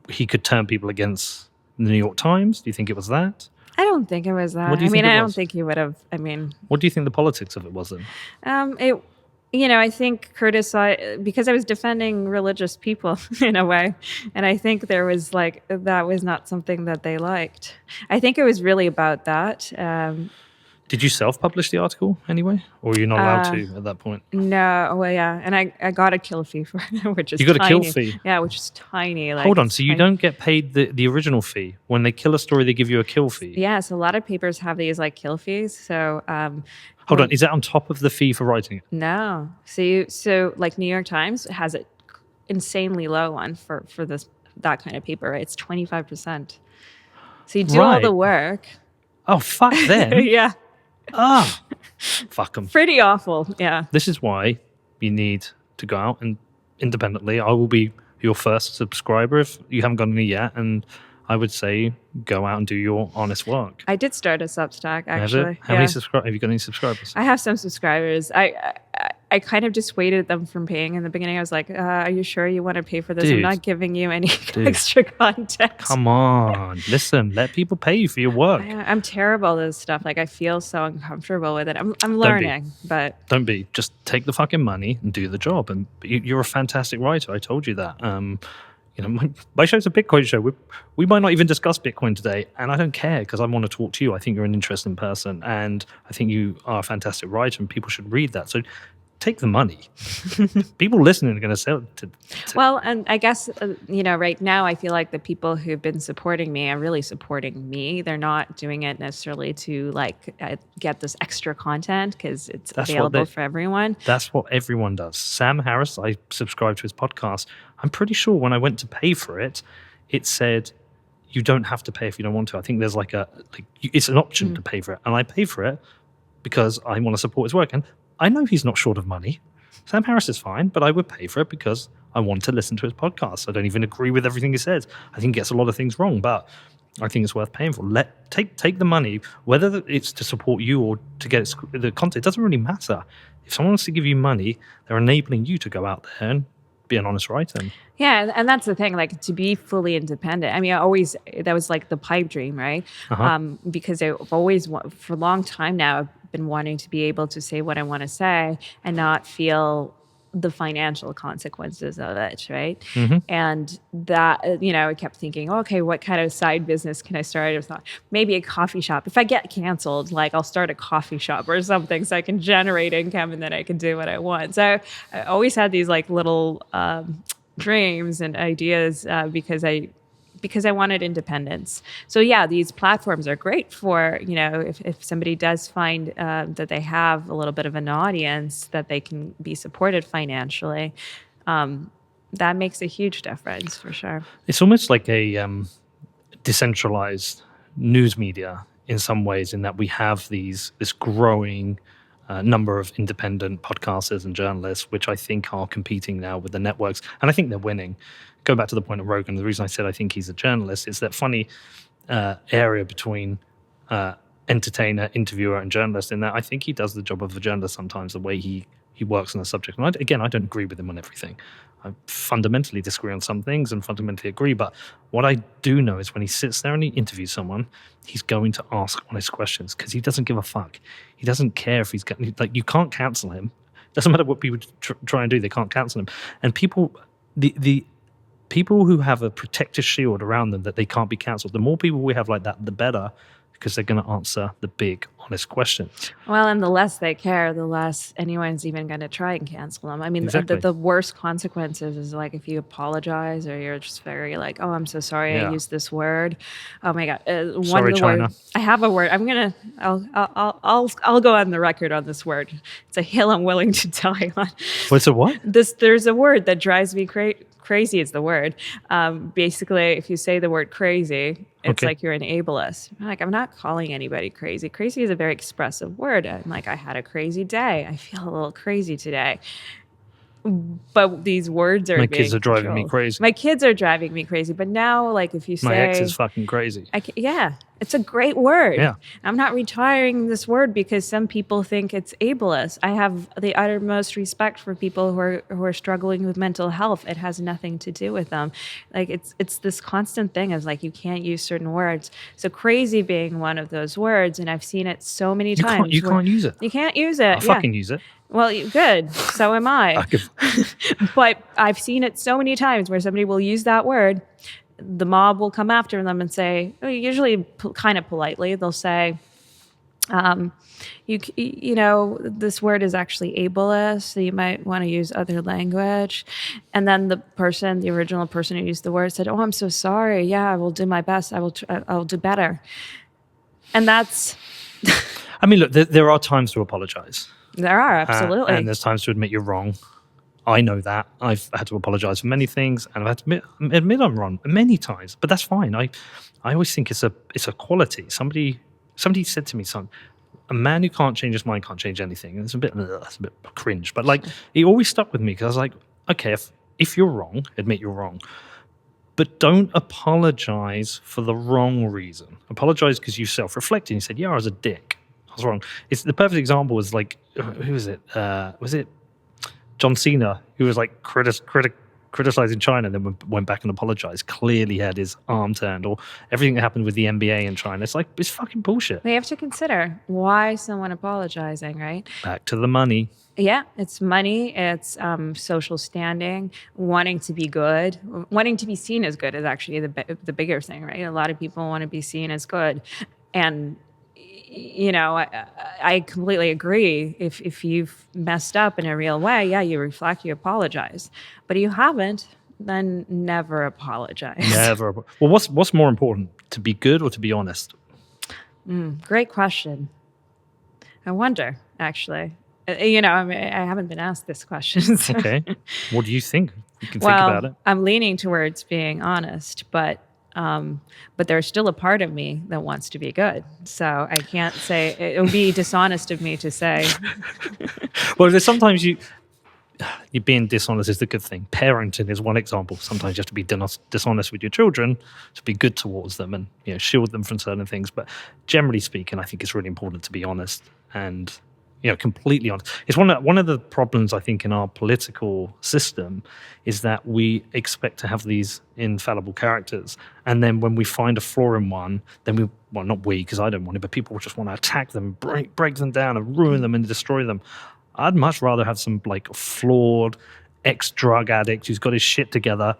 Speaker 2: he could turn people against the New York Times? Do you think it was that?
Speaker 1: I don't think it was that.
Speaker 2: What do you think it
Speaker 1: I
Speaker 2: was?
Speaker 1: don't think he would have.
Speaker 2: What do you think the politics of it was then?
Speaker 1: I think because I was defending religious people in a way, and I think there was that was not something that they liked. I think it was really about that.
Speaker 2: Did you self-publish the article anyway, or were you not allowed to at that point?
Speaker 1: No, well, yeah, and I got a kill fee for it, which is
Speaker 2: you got
Speaker 1: tiny.
Speaker 2: a kill fee.
Speaker 1: Yeah, which is tiny.
Speaker 2: Hold on, so you don't get paid the original fee when they kill a story? They give you a kill fee.
Speaker 1: Yes, a lot of papers have these kill fees. So
Speaker 2: hold on, is that on top of the fee for writing it?
Speaker 1: No, so New York Times has an insanely low one for that kind of paper. Right? It's 25%. So you do all the work.
Speaker 2: Oh, fuck them.
Speaker 1: Yeah.
Speaker 2: Fuck them.
Speaker 1: Pretty awful, yeah.
Speaker 2: This is why you need to go out and independently. I will be your first subscriber if you haven't got any yet, and I would say go out and do your honest work.
Speaker 1: I did start a Substack, actually.
Speaker 2: How many have you got any subscribers?
Speaker 1: I have some subscribers. I kind of dissuaded them from paying in the beginning. I was like, are you sure you want to pay for this?
Speaker 2: Dude,
Speaker 1: I'm not giving you any extra content.
Speaker 2: Come on. Listen, let people pay you for your work.
Speaker 1: I'm terrible at this stuff. I feel so uncomfortable with it. I'm learning, but...
Speaker 2: Don't be. Just take the fucking money and do the job. And you're a fantastic writer. I told you that. My show's a Bitcoin show. We might not even discuss Bitcoin today, and I don't care because I want to talk to you. I think you're an interesting person, and I think you are a fantastic writer, and people should read that. So take the money. People listening are going to sell it to...
Speaker 1: Well, and I guess, right now I feel like the people who've been supporting me are really supporting me. They're not doing it necessarily to get this extra content because it's available for everyone.
Speaker 2: That's what everyone does. Sam Harris, I subscribe to his podcast. I'm pretty sure when I went to pay for it, it said you don't have to pay if you don't want to. I think there's it's an option to pay for it. And I pay for it because I want to support his work. And I know he's not short of money. Sam Harris is fine, but I would pay for it because I want to listen to his podcast. I don't even agree with everything he says. I think he gets a lot of things wrong, but I think it's worth paying for. Take the money, whether it's to support you or to get the content. It doesn't really matter. If someone wants to give you money, they're enabling you to go out there and be an honest writer.
Speaker 1: Yeah, and that's the thing, to be fully independent. I mean, that was the pipe dream, right? Because I've always, for a long time now, I've been wanting to be able to say what I want to say and not feel the financial consequences of it, right?
Speaker 2: Mm-hmm.
Speaker 1: And that, I kept thinking, okay, what kind of side business can I start? I thought maybe a coffee shop. If I get canceled, I'll start a coffee shop or something so I can generate income and then I can do what I want. So I always had these little dreams and ideas because I wanted independence. So yeah, these platforms are great for, if somebody does find that they have a little bit of an audience, that they can be supported financially. That makes a huge difference for sure.
Speaker 2: It's almost like a decentralized news media in some ways, in that we have this growing number of independent podcasters and journalists, which I think are competing now with the networks. And I think they're winning. Go back to the point of Rogan. The reason I said I think he's a journalist is that funny area between entertainer, interviewer, and journalist, in that I think he does the job of a journalist sometimes, the way he works on a subject. And I don't agree with him on everything. I fundamentally disagree on some things and fundamentally agree. But what I do know is when he sits there and he interviews someone, he's going to ask honest questions because he doesn't give a fuck. He doesn't care if he's getting... you can't cancel him. Doesn't matter what people try and do, they can't cancel him. And people... The people who have a protective shield around them that they can't be cancelled, the more people we have like that, the better, because they're going to answer the big, honest questions.
Speaker 1: Well, and the less they care, the less anyone's even going to try and cancel them. I mean,
Speaker 2: Exactly.
Speaker 1: the worst consequences is like if you apologize or you're just very like, oh, I'm so sorry I used this word. Oh my God. One
Speaker 2: Sorry,
Speaker 1: of the
Speaker 2: China.
Speaker 1: words, I have a word. I'll go on the record on this word. It's a hill I'm willing to die on.
Speaker 2: What's a what?
Speaker 1: There's a word that drives me crazy is the word. Basically, if you say the word crazy, it's like you're an ableist. I'm not calling anybody crazy. Crazy is a very expressive word. I'm like, I had a crazy day. I feel a little crazy today. But these words are
Speaker 2: My kids are driving me crazy.
Speaker 1: My kids are driving me crazy. But now, like, if you say...
Speaker 2: My ex is fucking crazy.
Speaker 1: Yeah, it's a great word.
Speaker 2: Yeah.
Speaker 1: I'm not retiring this word because some people think it's ableist. I have the uttermost respect for people who are struggling with mental health. It has nothing to do with them. Like, it's this constant thing of, like, you can't use certain words. So crazy being one of those words, and I've seen it so many times.
Speaker 2: You can't use it.
Speaker 1: You can't use it.
Speaker 2: I'll fucking use it.
Speaker 1: Well, good. So am I. But I've seen it so many times where somebody will use that word. The mob will come after them and say, usually kind of politely, they'll say, you know, this word is actually ableist, so you might want to use other language. And then the original person who used the word said, oh, I'm so sorry. Yeah, I will do my best. I'll do better. And that's...
Speaker 2: I mean, look, there are times to apologize.
Speaker 1: There are, absolutely.
Speaker 2: And there's times to admit you're wrong. I know that. I've had to apologize for many things, and I've had to admit I'm wrong many times. But that's fine. I always think it's a quality. Somebody said to me, "Son, a man who can't change his mind can't change anything." And it's a bit cringe, but like it always stuck with me because I was like, okay, if you're wrong, admit you're wrong, but don't apologize for the wrong reason. Apologize because you self-reflected and you said, "Yeah, I was a dick. I was wrong." It's the perfect example was like, who was it? Was it John Cena, who was like criticizing China, then went back and apologized? Clearly had his arm turned, or everything that happened with the NBA in China. It's like, it's fucking bullshit.
Speaker 1: We have to consider why someone apologizing, right?
Speaker 2: Back to the money.
Speaker 1: Yeah, it's money, it's social standing, wanting to be good, wanting to be seen as good is actually the bigger thing, right? A lot of people want to be seen as good. And you know, I completely agree. If you've messed up in a real way, yeah, you reflect, you apologize. But if you haven't, then never apologize.
Speaker 2: Never. Well, what's more important, to be good or to be honest?
Speaker 1: Great question. I wonder, actually. You know, I mean, I haven't been asked this question. So.
Speaker 2: Okay. What do you think? You can think about it.
Speaker 1: I'm leaning towards being honest, but there's still a part of me that wants to be good. So I can't say, it would be dishonest of me to say.
Speaker 2: Well, there's sometimes you're being dishonest is the good thing. Parenting is one example. Sometimes you have to be dishonest with your children to be good towards them and, you know, shield them from certain things. But generally speaking, I think it's really important to be honest and, you know, completely honest. It's one of the problems I think in our political system is that we expect to have these infallible characters, and then when we find a flaw in one, then not we, because I don't want it, but people just want to attack them, break them down, and ruin them and destroy them. I'd much rather have some like flawed ex-drug addict who's got his shit together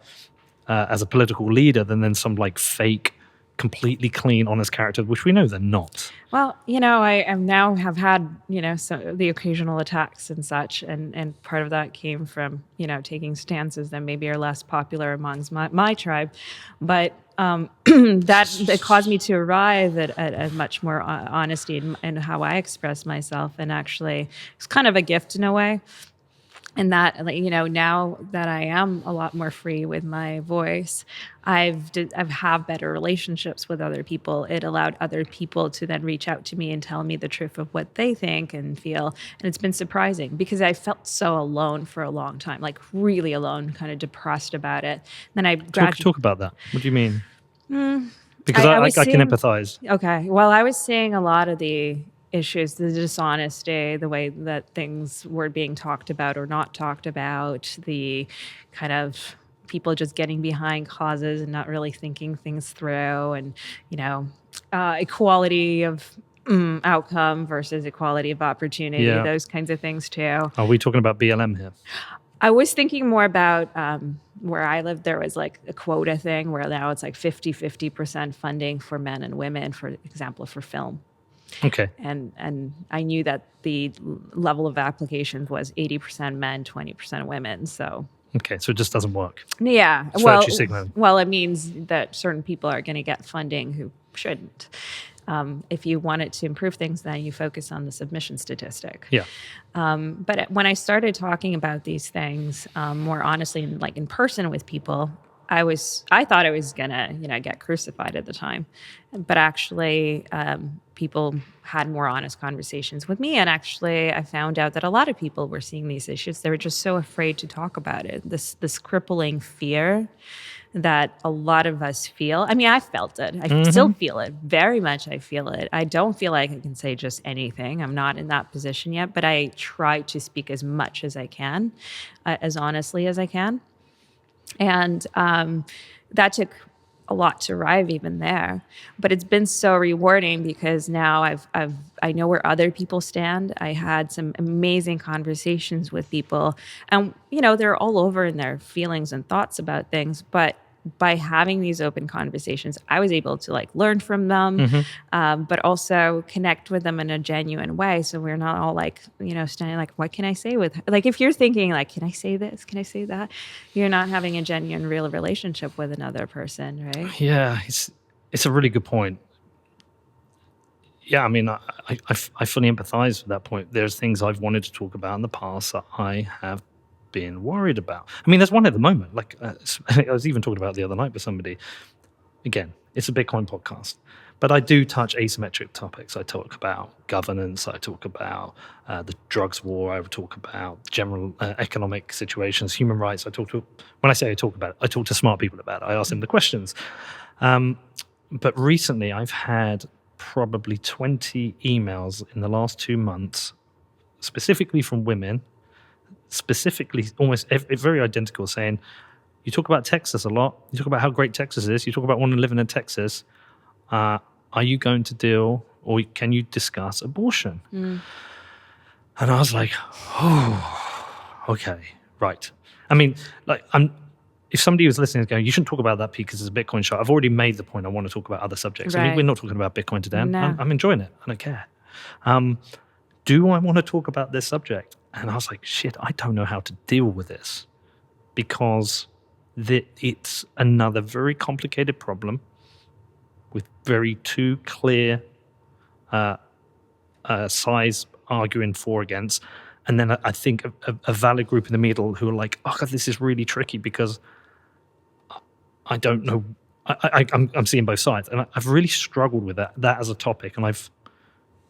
Speaker 2: as a political leader than some like fake, completely clean, honest character, which we know they're not. Well,
Speaker 1: you know, I now have had, you know, the occasional attacks and such, and part of that came from, you know, taking stances that maybe are less popular amongst my tribe, but that caused me to arrive at a much more honesty in how I express myself, and actually it's kind of a gift in a way. And that, you know, now that I am a lot more free with my voice, I've have better relationships with other people. It allowed other people to then reach out to me and tell me the truth of what they think and feel. And it's been surprising because I felt so alone for a long time, like really alone, kind of depressed about it. Then I
Speaker 2: talk about that. What do you mean? Because I can empathize.
Speaker 1: Okay. Well, I was seeing a lot of the issues, the dishonesty, the way that things were being talked about or not talked about, the kind of people just getting behind causes and not really thinking things through, and, you know, equality of outcome versus equality of opportunity, those kinds of things too.
Speaker 2: Are we talking about BLM here?
Speaker 1: I was thinking more about where I lived. There was like a quota thing where now it's like 50% funding for men and women, for example, for film.
Speaker 2: Okay.
Speaker 1: And I knew that the level of applications was 80% men, 20% women. So
Speaker 2: Okay, so it just doesn't work.
Speaker 1: yeah,
Speaker 2: It's virtue signaling.
Speaker 1: well, it means that certain people are going to get funding who shouldn't. If you wanted to improve things, then you focus on the submission statistic.
Speaker 2: Yeah.
Speaker 1: But when I started talking about these things more honestly, like in person with people, I thought I was gonna get crucified at the time, but actually people had more honest conversations with me, and actually I found out that a lot of people were seeing these issues. They were just so afraid to talk about it. This crippling fear that a lot of us feel. I mean, I felt it. I still feel it very much. I feel it. I don't feel like I can say just anything. I'm not in that position yet, but I try to speak as much as I can, as honestly as I can. And that took a lot to arrive even there, but it's been so rewarding because now I know where other people stand. I had some amazing conversations with people, and they're all over in their feelings and thoughts about things, but by having these open conversations, I was able to like learn from them, but also connect with them in a genuine way. So we're not all like, standing like, what can I say with, like, if you're thinking like, can I say this? Can I say that? You're not having a genuine, real relationship with another person, right?
Speaker 2: Yeah, it's a really good point. Yeah, I mean, I fully empathize with that point. There's things I've wanted to talk about in the past that I have been worried about. I mean, there's one at the moment. Like I was even talking about the other night with somebody. Again, it's a Bitcoin podcast, but I do touch asymmetric topics. I talk about governance. I talk about the drugs war. I talk about general economic situations, human rights. When I say I talk about it, I talk to smart people about it. I ask them the questions. But recently, I've had probably 20 emails in the last 2 months, specifically from women, specifically almost very identical, saying, you talk about Texas a lot. You talk about how great Texas is. You talk about wanting to live in Texas. Are you going to deal, or can you discuss abortion? And I was like, oh, okay, right. I mean, like, if somebody was listening and going, you shouldn't talk about that because it's a Bitcoin show, I've already made the point I want to talk about other subjects. I mean,
Speaker 1: Right.
Speaker 2: we're not talking about Bitcoin today.
Speaker 1: No.
Speaker 2: I'm enjoying it. I don't care. Do I want to talk about this subject? And I was like, shit, I don't know how to deal with this because it's another very complicated problem with very two clear sides arguing for against. And then I think a valid group in the middle who are like, oh, God, this is really tricky because I don't know. I'm seeing both sides. And I've really struggled with that as a topic. And I've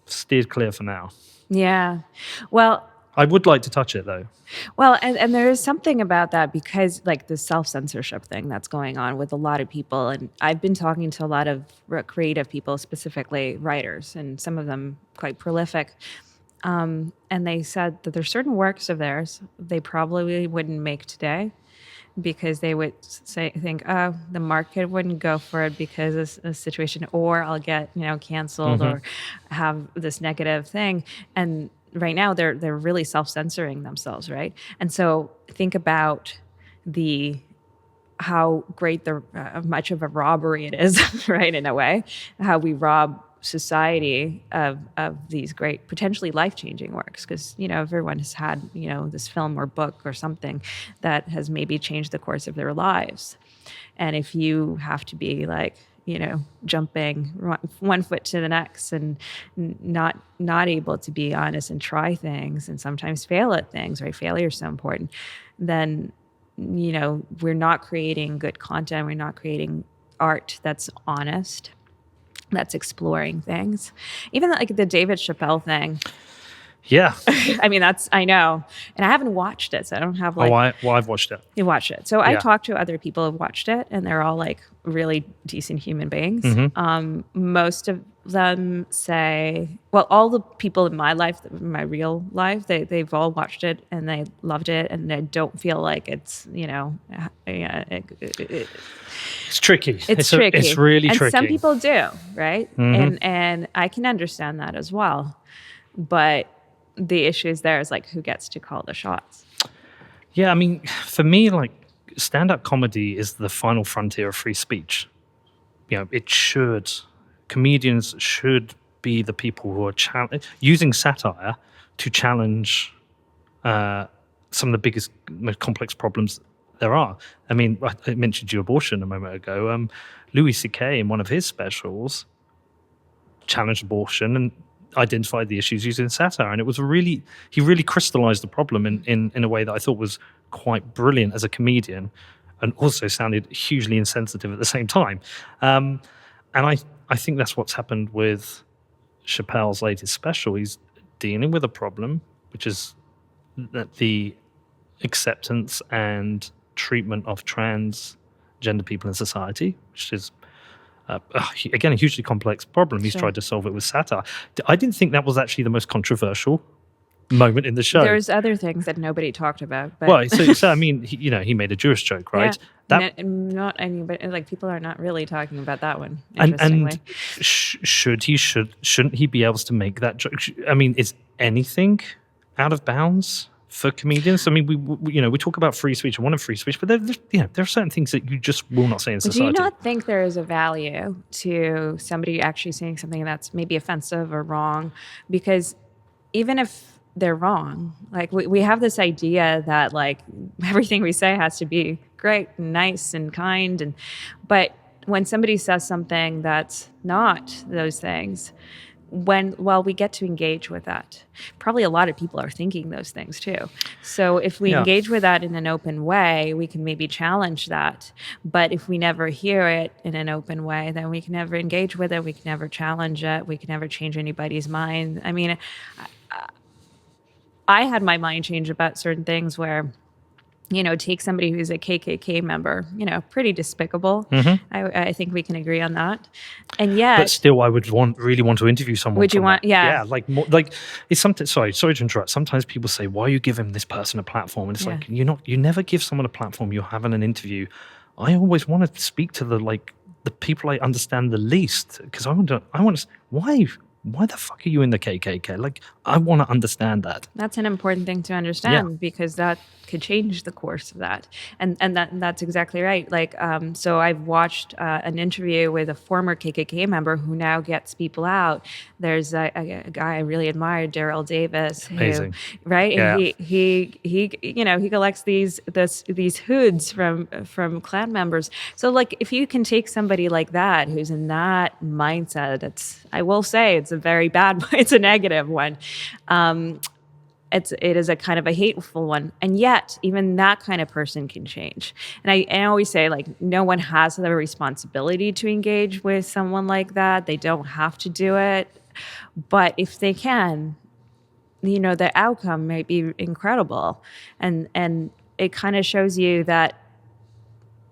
Speaker 2: steered clear for now.
Speaker 1: Yeah. Well,
Speaker 2: I would like to touch it, though.
Speaker 1: Well, and there is something about that because like the self-censorship thing that's going on with a lot of people. And I've been talking to a lot of creative people, specifically writers, and some of them quite prolific. And they said that there's certain works of theirs they probably wouldn't make today because they would think, oh, the market wouldn't go for it because of a situation, or I'll get, canceled or have this negative thing. And right now they're really self-censoring themselves, right? And so think about how great much of a robbery it is, right? In a way, how we rob society of these great, potentially life-changing works, because everyone has had this film or book or something that has maybe changed the course of their lives. And if you have to be like jumping one foot to the next and not able to be honest and try things and sometimes fail at things, right? Failure is so important. Then we're not creating good content. We're not creating art that's honest, that's exploring things. Even like the David Chappelle thing.
Speaker 2: Yeah.
Speaker 1: I mean, I know. And I haven't watched it, so I don't have like...
Speaker 2: I've watched it.
Speaker 1: You watched it. So I talked to other people who've watched it, and they're all like really decent human beings. Most of them say... Well, all the people in my life, my real life, they've all watched it, and they loved it, and they don't feel like it's,
Speaker 2: it's tricky.
Speaker 1: It's tricky.
Speaker 2: It's really
Speaker 1: and
Speaker 2: tricky.
Speaker 1: Some people do, right? And I can understand that as well. But the issue is who gets to call the shots.
Speaker 2: Yeah, I mean, for me, like, stand-up comedy is the final frontier of free speech. Comedians should be the people who are using satire to challenge some of the biggest, most complex problems there are. I mean, I mentioned you abortion a moment ago. Louis C.K. in one of his specials challenged abortion and identified the issues using satire, and he really crystallized the problem in a way that I thought was quite brilliant as a comedian, and also sounded hugely insensitive at the same time. And I think that's what's happened with Chappelle's latest special. He's dealing with a problem, which is that the acceptance and treatment of transgender people in society, which is again a hugely complex problem. He's tried to solve it with satire. I didn't think that was actually the most controversial moment in the show.
Speaker 1: There's other things that nobody talked about. But
Speaker 2: Well, so I mean, he made a Jewish joke, right?
Speaker 1: Yeah. Not anybody, like, people are not really talking about that one.
Speaker 2: And
Speaker 1: Interestingly,
Speaker 2: shouldn't he be able to make that joke? I mean, is anything out of bounds for comedians? I mean, we talk about free speech and one of free speech, but there are certain things that you just will not say in society.
Speaker 1: Do you not think there is a value to somebody actually saying something that's maybe offensive or wrong? Because even if they're wrong, like, we have this idea that, like, everything we say has to be great and nice and kind, but when somebody says something that's not those things, we get to engage with that. Probably a lot of people are thinking those things too. So if we engage with that in an open way, we can maybe challenge that. But if we never hear it in an open way, then we can never engage with it. We can never challenge it. We can never change anybody's mind. I mean, I had my mind change about certain things where, take somebody who's a KKK member, pretty despicable.
Speaker 2: Mm-hmm.
Speaker 1: I think we can agree on that. And yet,
Speaker 2: but still, I would really want to interview someone.
Speaker 1: Would you want?
Speaker 2: That.
Speaker 1: Yeah,
Speaker 2: like it's something. Sorry to interrupt. Sometimes people say, "Why are you giving this person a platform?" And it's like, you never give someone a platform. You're having an interview. I always want to speak to the people I understand the least, because I want to. Why the fuck are you in the KKK? Like, I want to understand that.
Speaker 1: That's an important thing to understand, because that could change the course of that. And that's exactly right. Like, so I've watched an interview with a former KKK member who now gets people out. There's a guy I really admired, Daryl Davis.
Speaker 2: Amazing.
Speaker 1: Right?
Speaker 2: Yeah.
Speaker 1: And he collects these hoods from Klan members. So, like, if you can take somebody like that who's in that mindset, I will say it's a very bad, it's a negative one. It is a kind of a hateful one. And yet, even that kind of person can change. And I always say, like, no one has the responsibility to engage with someone like that. They don't have to do it. But if they can, the outcome might be incredible. And it kind of shows you that,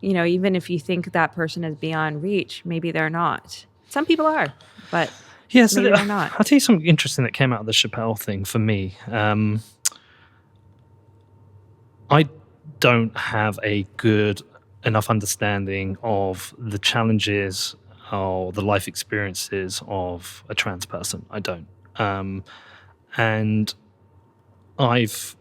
Speaker 1: even if you think that person is beyond reach, maybe they're not. Some people are, but...
Speaker 2: Yeah, so
Speaker 1: maybe they're not.
Speaker 2: I'll tell you something interesting that came out of the Chappelle thing for me. I don't have a good enough understanding of the challenges or the life experiences of a trans person. I don't. And I've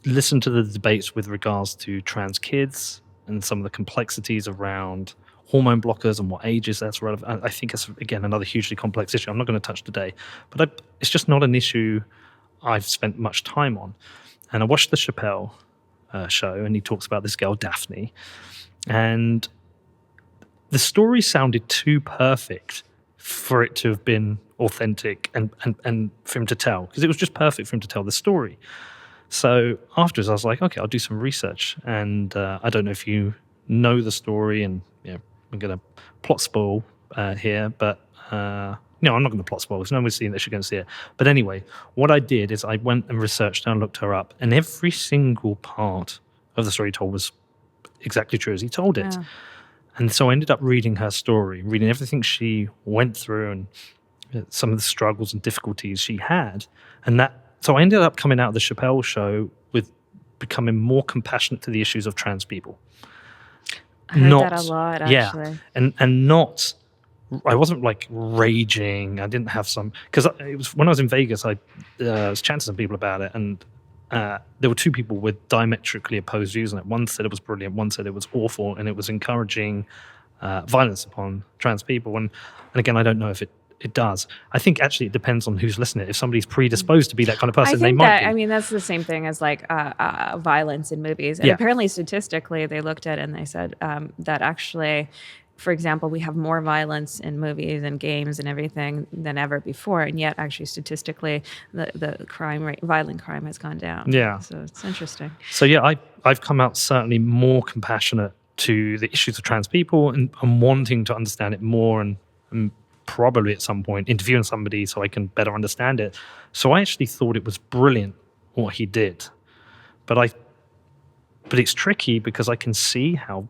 Speaker 2: listened to the debates with regards to trans kids and some of the complexities around hormone blockers and what ages that's relevant. I think it's, again, another hugely complex issue I'm not going to touch today, but it's just not an issue I've spent much time on. And I watched the Chappelle show, and he talks about this girl, Daphne, and the story sounded too perfect for it to have been authentic and for him to tell, because it was just perfect for him to tell the story. So afterwards, I was like, okay, I'll do some research. And I don't know if you know the story, and I'm going to plot spoil here, but no, I'm not going to plot spoil because no one's seen this, you're going to see it. But anyway, what I did is I went and researched her and looked her up, and every single part of the story he told was exactly true as he told it. Yeah. And so I ended up reading her story, reading everything she went through and some of the struggles and difficulties she had. So I ended up coming out of the Chappelle show with becoming more compassionate to the issues of trans people.
Speaker 1: I heard that a lot, actually.
Speaker 2: Yeah, and not, I wasn't like raging. I didn't have some, because it was when I was in Vegas, I was chatting to some people about it, and there were two people with diametrically opposed views on it. One said it was brilliant, one said it was awful, and it was encouraging violence upon trans people. And again, I don't know if it does. I think actually it depends on who's listening. If somebody's predisposed to be that kind of person, they might be.
Speaker 1: I mean, that's the same thing as like violence in movies. And apparently statistically, they looked at it and they said that actually, for example, we have more violence in movies and games and everything than ever before. And yet actually statistically, the crime rate, violent crime has gone down.
Speaker 2: Yeah.
Speaker 1: So it's interesting.
Speaker 2: So yeah, I've come out certainly more compassionate to the issues of trans people and wanting to understand it more and probably at some point interviewing somebody so I can better understand it. So I actually thought it was brilliant what he did. But it's tricky because I can see how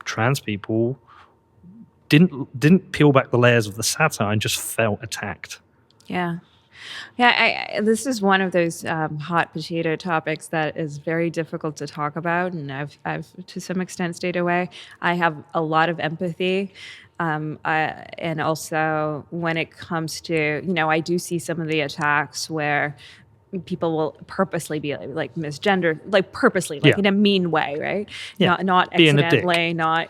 Speaker 2: trans people didn't peel back the layers of the satire and just felt attacked.
Speaker 1: Yeah. Yeah, this is one of those hot potato topics that is very difficult to talk about, and I've to some extent stayed away. I have a lot of empathy, and also when it comes to, I do see some of the attacks where people will purposely be like misgendered, like purposely, like in a mean way, right?
Speaker 2: Yeah.
Speaker 1: Not
Speaker 2: being
Speaker 1: accidentally, not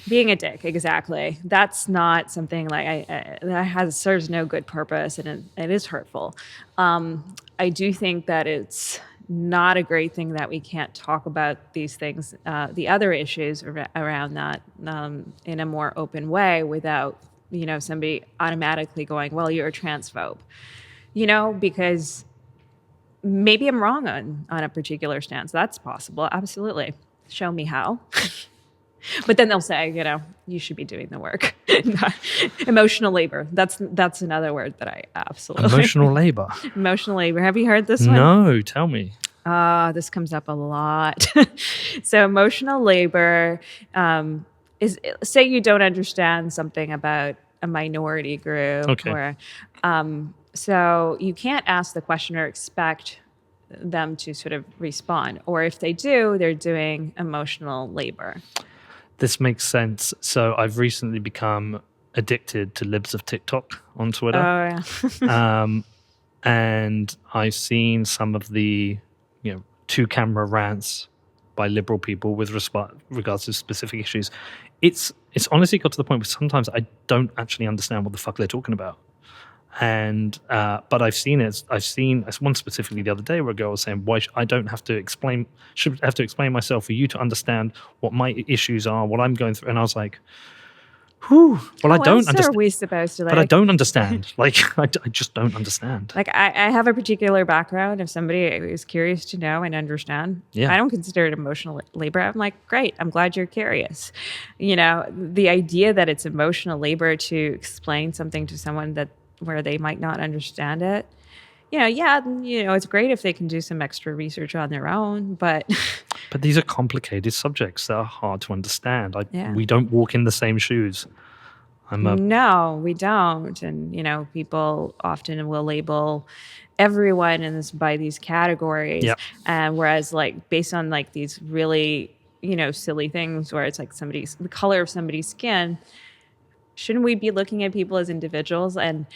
Speaker 1: being a dick. Exactly. That's not something like that serves no good purpose, and it is hurtful. I do think that it's not a great thing that we can't talk about these things, the other issues around that, in a more open way without somebody automatically going, well, you're a transphobe, because maybe I'm wrong on a particular stance. That's possible. Absolutely. Show me how. But then they'll say, you should be doing the work. Emotional labor. That's another word that I absolutely...
Speaker 2: Emotional labor.
Speaker 1: Emotional labor. Have you heard this one?
Speaker 2: No, tell me.
Speaker 1: This comes up a lot. So emotional labor is, say you don't understand something about a minority group.
Speaker 2: Okay.
Speaker 1: Or... so you can't ask the question or expect them to sort of respond. Or if they do, they're doing emotional labor.
Speaker 2: This makes sense. So I've recently become addicted to libs of TikTok on Twitter.
Speaker 1: Oh, yeah.
Speaker 2: And I've seen some of the, two-camera rants by liberal people with regards to specific issues. It's honestly got to the point where sometimes I don't actually understand what the fuck they're talking about. And but I've seen one specifically the other day where a girl was saying, why should have to explain myself for you to understand what my issues are, what I'm going through. And I was like, whew, well, I don't understand.
Speaker 1: Are we supposed to
Speaker 2: but I don't understand. Like, I just don't understand.
Speaker 1: Like, I have a particular background. If somebody is curious to know and understand, I don't consider it emotional labor. I'm like, great, I'm glad you're curious. The idea that it's emotional labor to explain something to someone where they might not understand it. It's great if they can do some extra research on their own, but...
Speaker 2: But these are complicated subjects that are hard to understand. We don't walk in the same shoes.
Speaker 1: No, we don't. And, people often will label everyone by these categories.
Speaker 2: Yep.
Speaker 1: And whereas, like, based on, like, these really, silly things where it's like the color of somebody's skin, shouldn't we be looking at people as individuals? And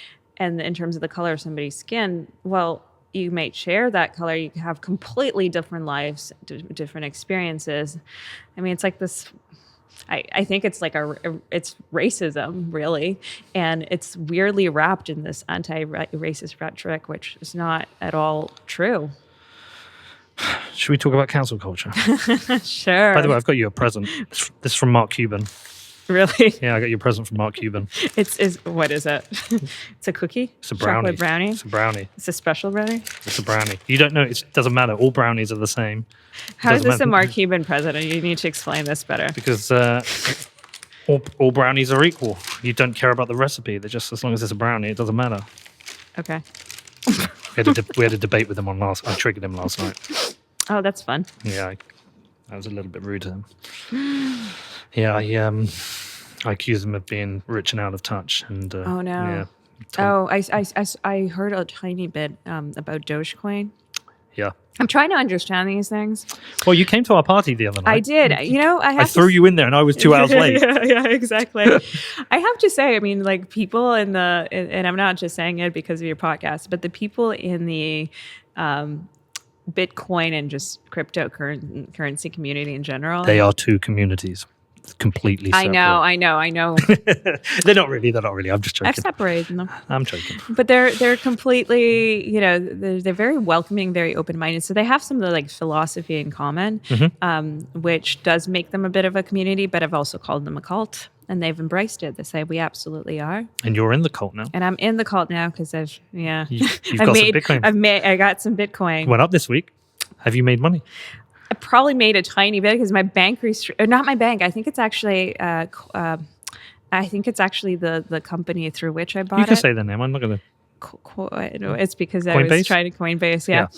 Speaker 1: in terms of the color of somebody's skin, well, you might share that color. You have completely different lives, different experiences. I mean, it's like this. I think it's like it's racism, really, and it's weirdly wrapped in this anti-racist rhetoric, which is not at all true.
Speaker 2: Should we talk about cancel culture?
Speaker 1: Sure.
Speaker 2: By the way, I've got you a present. This is from Mark Cuban.
Speaker 1: Really?
Speaker 2: Yeah, I got you a present from Mark Cuban.
Speaker 1: What is it? It's a cookie?
Speaker 2: It's a brownie.
Speaker 1: Chocolate brownie?
Speaker 2: It's a brownie.
Speaker 1: It's a special brownie?
Speaker 2: It's a brownie. You don't know. It doesn't matter. All brownies are the same.
Speaker 1: How is this a Mark Cuban present? You need to explain this better.
Speaker 2: Because all brownies are equal. You don't care about the recipe. They're just, as long as it's a brownie, it doesn't matter.
Speaker 1: Okay.
Speaker 2: We had a debate with him I triggered him last night.
Speaker 1: Oh, that's fun.
Speaker 2: Yeah, I was a little bit rude to him. Yeah, I accused him of being rich and out of touch. And
Speaker 1: oh no!
Speaker 2: Yeah,
Speaker 1: I heard a tiny bit about Dogecoin.
Speaker 2: Yeah,
Speaker 1: I'm trying to understand these things.
Speaker 2: Well, you came to our party the other night.
Speaker 1: I did. I
Speaker 2: threw you in there, and I was 2 hours late.
Speaker 1: Yeah, exactly. I have to say, I mean, like people and I'm not just saying it because of your podcast, but the people in the Bitcoin and just cryptocurrency community in general.
Speaker 2: They are two communities, completely separate.
Speaker 1: I know.
Speaker 2: They're not really. I'm just joking.
Speaker 1: I've separated them.
Speaker 2: I'm joking.
Speaker 1: But they're completely, they're very welcoming, very open-minded. So they have some of the like philosophy in common, which does make them a bit of a community, but I've also called them a cult. And they've embraced it. They say we absolutely are.
Speaker 2: And you're in the cult now.
Speaker 1: And I'm in the cult now because
Speaker 2: You've got some Bitcoin.
Speaker 1: I got some Bitcoin.
Speaker 2: Went up this week. Have you made money?
Speaker 1: I probably made a tiny bit because my bank not my bank. I think it's actually the company through which I bought it.
Speaker 2: You can say the name. I'm not going to.
Speaker 1: It's because I
Speaker 2: Coinbase?
Speaker 1: was trying to Coinbase. Yeah.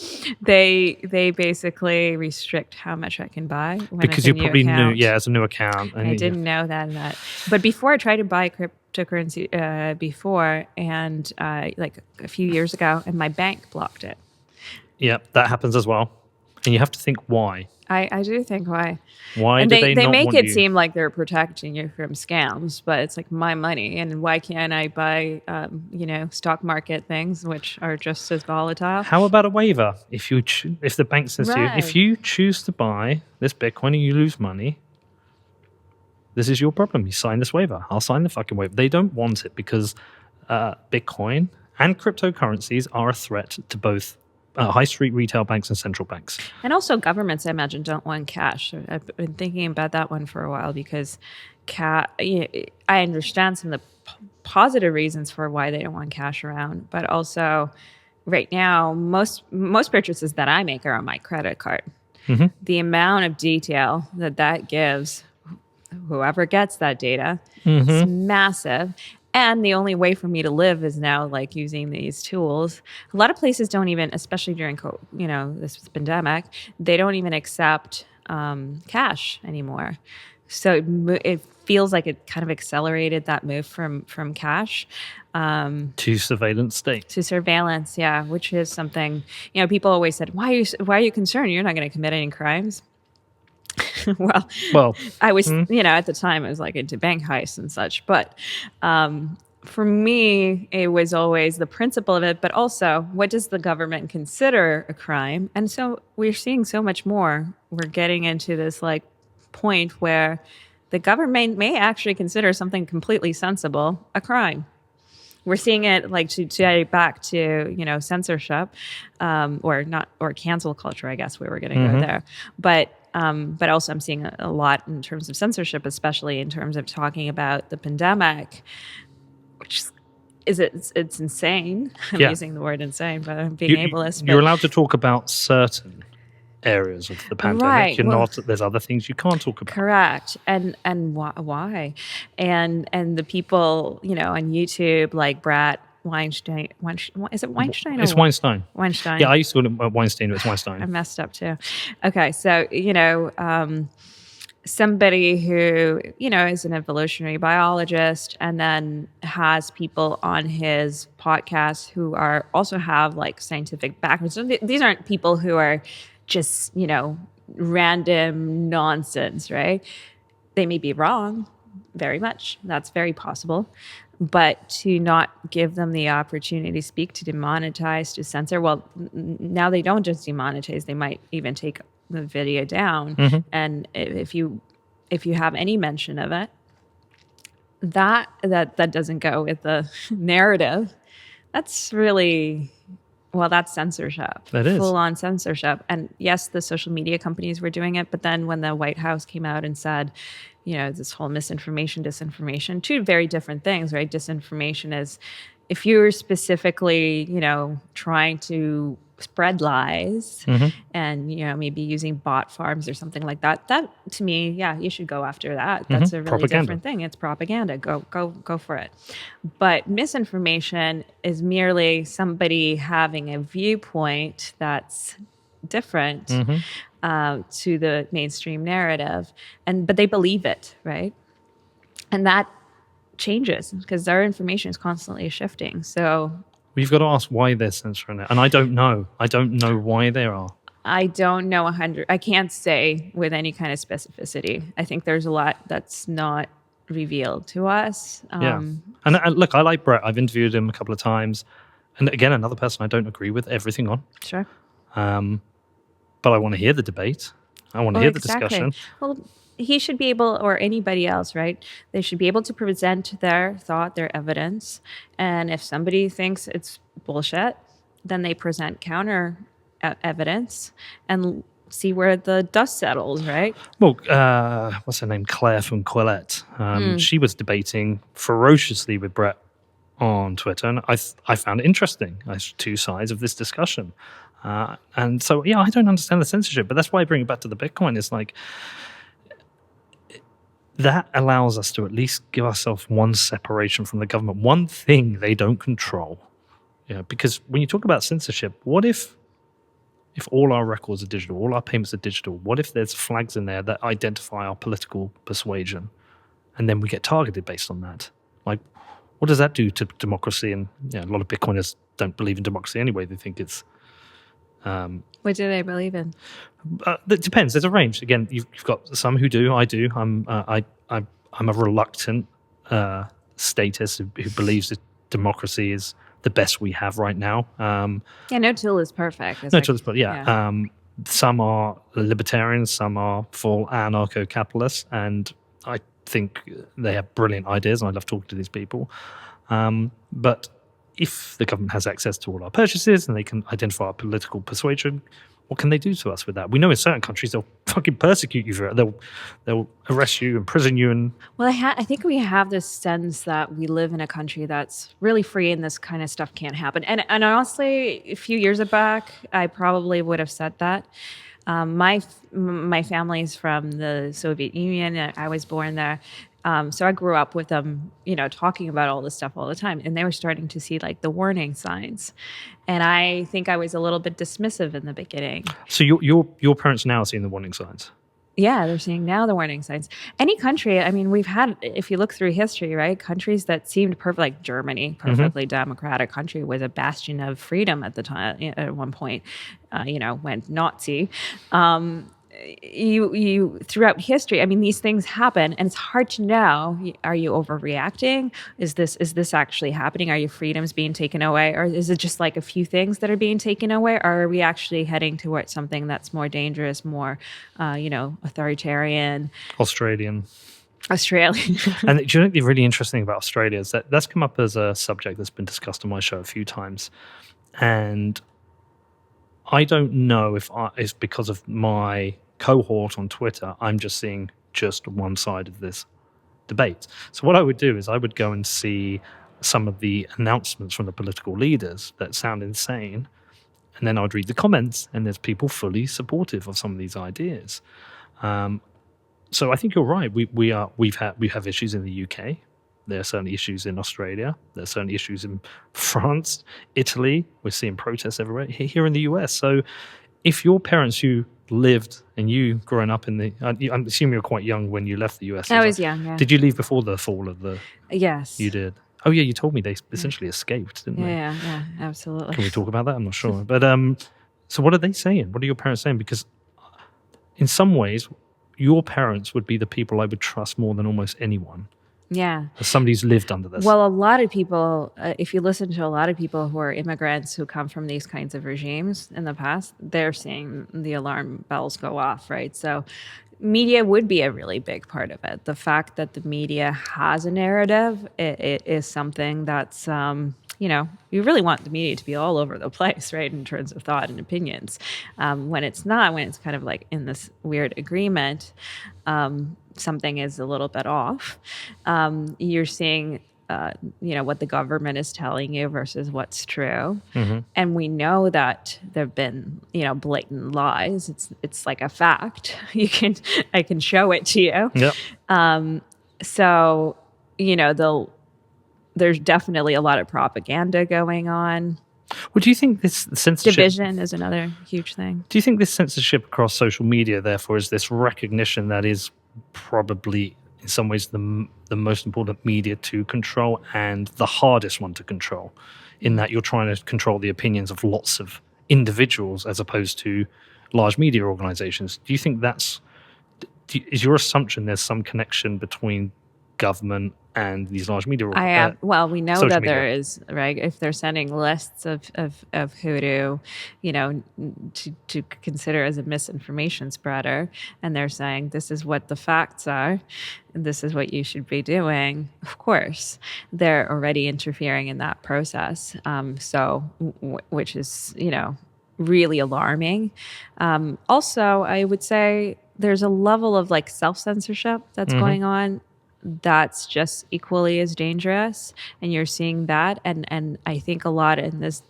Speaker 1: They basically restrict how much I can buy
Speaker 2: Because you're probably new. Yeah, it's a new account.
Speaker 1: I didn't know that. But before I tried to buy cryptocurrency and like a few years ago, and my bank blocked it.
Speaker 2: Yeah, that happens as well. And you have to think why.
Speaker 1: I do think why.
Speaker 2: Why
Speaker 1: and
Speaker 2: do they not
Speaker 1: make
Speaker 2: want
Speaker 1: it
Speaker 2: you?
Speaker 1: seem like they're protecting you from scams, but it's like my money, and why can't I buy, stock market things which are just as volatile?
Speaker 2: How about a waiver? If the bank says to you,
Speaker 1: Right.
Speaker 2: if you choose to buy this Bitcoin and you lose money, this is your problem. You sign this waiver. I'll sign the fucking waiver. They don't want it because Bitcoin and cryptocurrencies are a threat to both high street retail banks and central banks.
Speaker 1: And also governments, I imagine, don't want cash. I've been thinking about that one for a while because I understand some of the positive reasons for why they don't want cash around, but also right now, most purchases that I make are on my credit card.
Speaker 2: Mm-hmm.
Speaker 1: The amount of detail that gives whoever gets that data is massive. And the only way for me to live is now like using these tools. A lot of places don't even, especially during this pandemic, they don't even accept cash anymore. So it feels like it kind of accelerated that move from cash
Speaker 2: To surveillance state.
Speaker 1: to surveillance. Yeah, which is something people always said. Why are you concerned? You're not going to commit any crimes. well, I was, at the time I was like into bank heists and such, but for me, it was always the principle of it, but also what does the government consider a crime? And so we're seeing so much more. We're getting into this like point where the government may actually consider something completely sensible a crime. We're seeing it like to get back to censorship or cancel culture. I guess we were going to go there, but also I'm seeing a lot in terms of censorship, especially in terms of talking about the pandemic, which it's insane. I'm using the word insane, but I'm being ableist.
Speaker 2: You're allowed to talk about certain areas of the pandemic.
Speaker 1: Right.
Speaker 2: You're not. There's other things you can't talk about.
Speaker 1: Correct. And why? And the people on YouTube like Brad Weinstein. Is it Weinstein?
Speaker 2: It's Weinstein.
Speaker 1: Weinstein.
Speaker 2: Yeah, I used to call it Weinstein, but it's Weinstein.
Speaker 1: I messed up too. Okay, so somebody who is an evolutionary biologist and then has people on his podcast who also have like scientific backgrounds. So these aren't people who are just random nonsense, right? They may be wrong, very much. That's very possible. But to not give them the opportunity to speak, to demonetize, to censor, well, now they don't just demonetize, they might even take the video down. And if you have any mention of it, that doesn't go with the narrative. That's really, that's censorship.
Speaker 2: That is.
Speaker 1: Full-on censorship. And yes, the social media companies were doing it, but then when the White House came out and said, this whole misinformation, disinformation, two very different things, right? Disinformation is if you're specifically, trying to spread lies and, maybe using bot farms or something like that, that to me, you should go after that. That's a really different thing. It's propaganda. Go for it. But misinformation is merely somebody having a viewpoint that's different to the mainstream narrative, but they believe it, right? And that changes because our information is constantly shifting. So
Speaker 2: we've got to ask why they're censoring it, and I don't know. I don't know why they are.
Speaker 1: I don't know 100. I can't say with any kind of specificity. I think there's a lot that's not revealed to us.
Speaker 2: And look, I like Brett. I've interviewed him a couple of times, and again, another person I don't agree with everything on.
Speaker 1: Sure.
Speaker 2: but I want to hear the debate. I want to
Speaker 1: Well,
Speaker 2: hear the
Speaker 1: exactly.
Speaker 2: discussion.
Speaker 1: Well, he should be able, or anybody else, right? They should be able to present their thought, their evidence. And if somebody thinks it's bullshit, then they present counter evidence and see where the dust settles, right?
Speaker 2: Well, what's her name? Claire from Quillette. She was debating ferociously with Brett on Twitter, and I found it interesting. There's two sides of this discussion. And so, yeah, I don't understand the censorship, but that's why I bring it back to the Bitcoin. It's like, that allows us to at least give ourselves one separation from the government, one thing they don't control. Because when you talk about censorship, what if all our records are digital, all our payments are digital? What if there's flags in there that identify our political persuasion, and then we get targeted based on that? Like, what does that do to democracy? And a lot of Bitcoiners don't believe in democracy anyway. They think it's
Speaker 1: What do they believe in?
Speaker 2: it depends. There's a range. Again, you've got some who do. I do. I'm a reluctant statist who believes that democracy is the best we have right now.
Speaker 1: No tool is perfect.
Speaker 2: No tool is perfect. Yeah. Some are libertarians. Some are full anarcho-capitalists, and I think they have brilliant ideas. And I love talking to these people. But if the government has access to all our purchases and they can identify our political persuasion, what can they do to us with that? We know in certain countries they'll fucking persecute you for it. They'll arrest you, imprison you, and
Speaker 1: well, I think we have this sense that we live in a country that's really free and this kind of stuff can't happen. And honestly, a few years back, I probably would have said that. My family's from the Soviet Union. And I was born there. So I grew up with them, talking about all this stuff all the time. And they were starting to see like the warning signs. And I think I was a little bit dismissive in the beginning.
Speaker 2: So your parents now are seeing the warning signs?
Speaker 1: Yeah, they're seeing now the warning signs. Any country, I mean, we've had, if you look through history, right, countries that seemed perfect, like Germany, perfectly democratic country, was a bastion of freedom at the time, at one point, went Nazi. You throughout history, I mean, these things happen, and it's hard to know. Are you overreacting? Is this actually happening? Are your freedoms being taken away, or is it just like a few things that are being taken away? Or are we actually heading towards something that's more dangerous, more, authoritarian?
Speaker 2: Australian.
Speaker 1: And do
Speaker 2: you know what the really interesting about Australia is that's come up as a subject that's been discussed on my show a few times, and I don't know if it's because of my cohort on Twitter, I'm just seeing just one side of this debate. So what I would do is I would go and see some of the announcements from the political leaders that sound insane, and then I would read the comments, and there's people fully supportive of some of these ideas. So I think you're right. We have issues in the UK. There are certainly issues in Australia. There are certainly issues in France, Italy. We're seeing protests everywhere. Here in the US. So if your parents who lived and you growing up in I'm assuming you're quite young when you left the US.
Speaker 1: I was young, yeah.
Speaker 2: Did you leave before the fall of the...
Speaker 1: Yes.
Speaker 2: You did. Oh yeah, you told me they essentially escaped, didn't they?
Speaker 1: Yeah, absolutely.
Speaker 2: Can we talk about that? I'm not sure. But so what are they saying? What are your parents saying? Because in some ways, your parents would be the people I would trust more than almost anyone.
Speaker 1: Yeah.
Speaker 2: As somebody who's lived under this.
Speaker 1: Well, a lot of people, if you listen to a lot of people who are immigrants who come from these kinds of regimes in the past, they're seeing the alarm bells go off, right? So media would be a really big part of it. The fact that the media has a narrative, it is something that's, you really want the media to be all over the place, right, in terms of thought and opinions. When it's not, when it's kind of like in this weird agreement, something is a little bit off. You're seeing, what the government is telling you versus what's true. Mm-hmm. And we know that there've been, blatant lies. It's like a fact. I can show it to you.
Speaker 2: Yep.
Speaker 1: So, there's definitely a lot of propaganda going on.
Speaker 2: Well, do you think this censorship...
Speaker 1: Division is another huge thing.
Speaker 2: Do you think this censorship across social media, therefore, is this recognition that is probably, in some ways, the most important media to control and the hardest one to control, in that you're trying to control the opinions of lots of individuals as opposed to large media organizations? Do you think is your assumption there's some connection between government and these large media
Speaker 1: I am. Well, we know
Speaker 2: social
Speaker 1: that
Speaker 2: media.
Speaker 1: there is, right? If they're sending lists of who to, to consider as a misinformation spreader, and they're saying this is what the facts are, and this is what you should be doing. Of course, they're already interfering in that process. Which is, really alarming. Also, I would say there's a level of like self-censorship that's going on that's just equally as dangerous, and you're seeing that, and I think a lot in this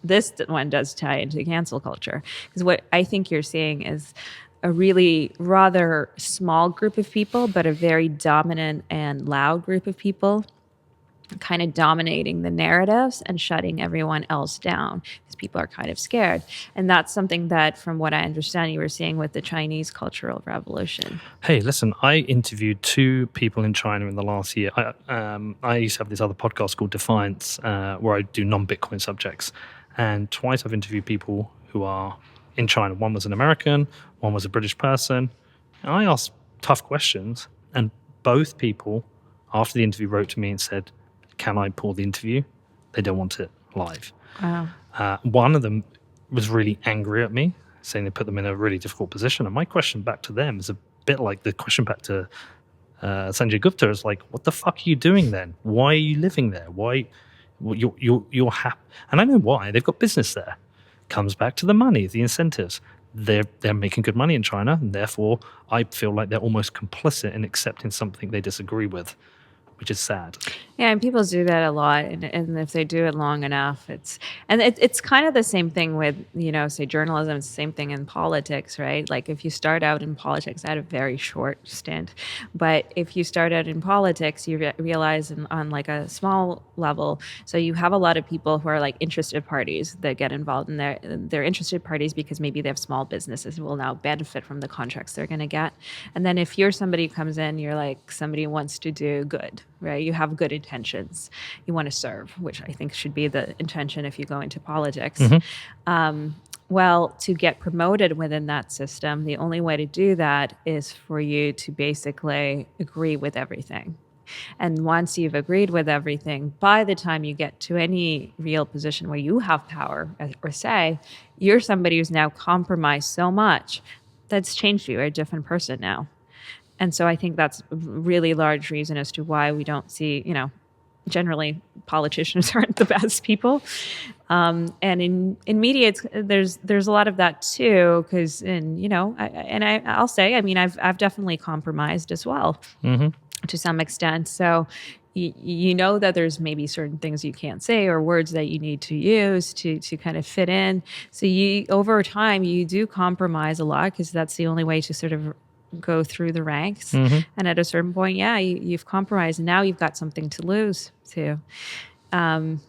Speaker 1: one does tie into cancel culture, because what I think you're seeing is a really rather small group of people, but a very dominant and loud group of people kind of dominating the narratives and shutting everyone else down because people are kind of scared. And that's something that, from what I understand, you were seeing with the Chinese Cultural Revolution.
Speaker 2: Hey, listen, I interviewed 2 people in China in the last year. I used to have this other podcast called Defiance, where I do non-Bitcoin subjects. And twice I've interviewed people who are in China. One was an American, one was a British person. And I asked tough questions, and both people, after the interview, wrote to me and said, can I pull the interview? They don't want it live.
Speaker 1: Wow.
Speaker 2: One of them was really angry at me, saying they put them in a really difficult position. And my question back to them is a bit like the question back to Sanjay Gupta is like, what the fuck are you doing then? Why are you living there? Why you're happy? And I know why. They've got business there. Comes back to the money, the incentives. They're making good money in China, and therefore I feel like they're almost complicit in accepting something they disagree with, which is sad.
Speaker 1: Yeah, and people do that a lot, and if they do it long enough, it's kind of the same thing with, say journalism. It's the same thing in politics, right? Like if you start out in politics, I had a very short stint, but if you start out in politics, you realize on like a small level, so you have a lot of people who are like interested parties that get involved in they're interested parties because maybe they have small businesses who will now benefit from the contracts they're going to get. And then if you're somebody who comes in, you're like somebody who wants to do good, right? You have good intentions. You want to serve, which I think should be the intention if you go into politics. Well, to get promoted within that system, the only way to do that is for you to basically agree with everything. And once you've agreed with everything, by the time you get to any real position where you have power or say, you're somebody who's now compromised so much that's changed you. You're a different person now. And so I think that's a really large reason as to why we don't see, generally politicians aren't the best people. And in media, there's a lot of that too, because I'll say, I've definitely compromised as well to some extent. So you know that there's maybe certain things you can't say or words that you need to use to kind of fit in. So over time, you do compromise a lot because that's the only way to sort of go through the ranks. And at a certain point, you've compromised, and now you've got something to lose too. And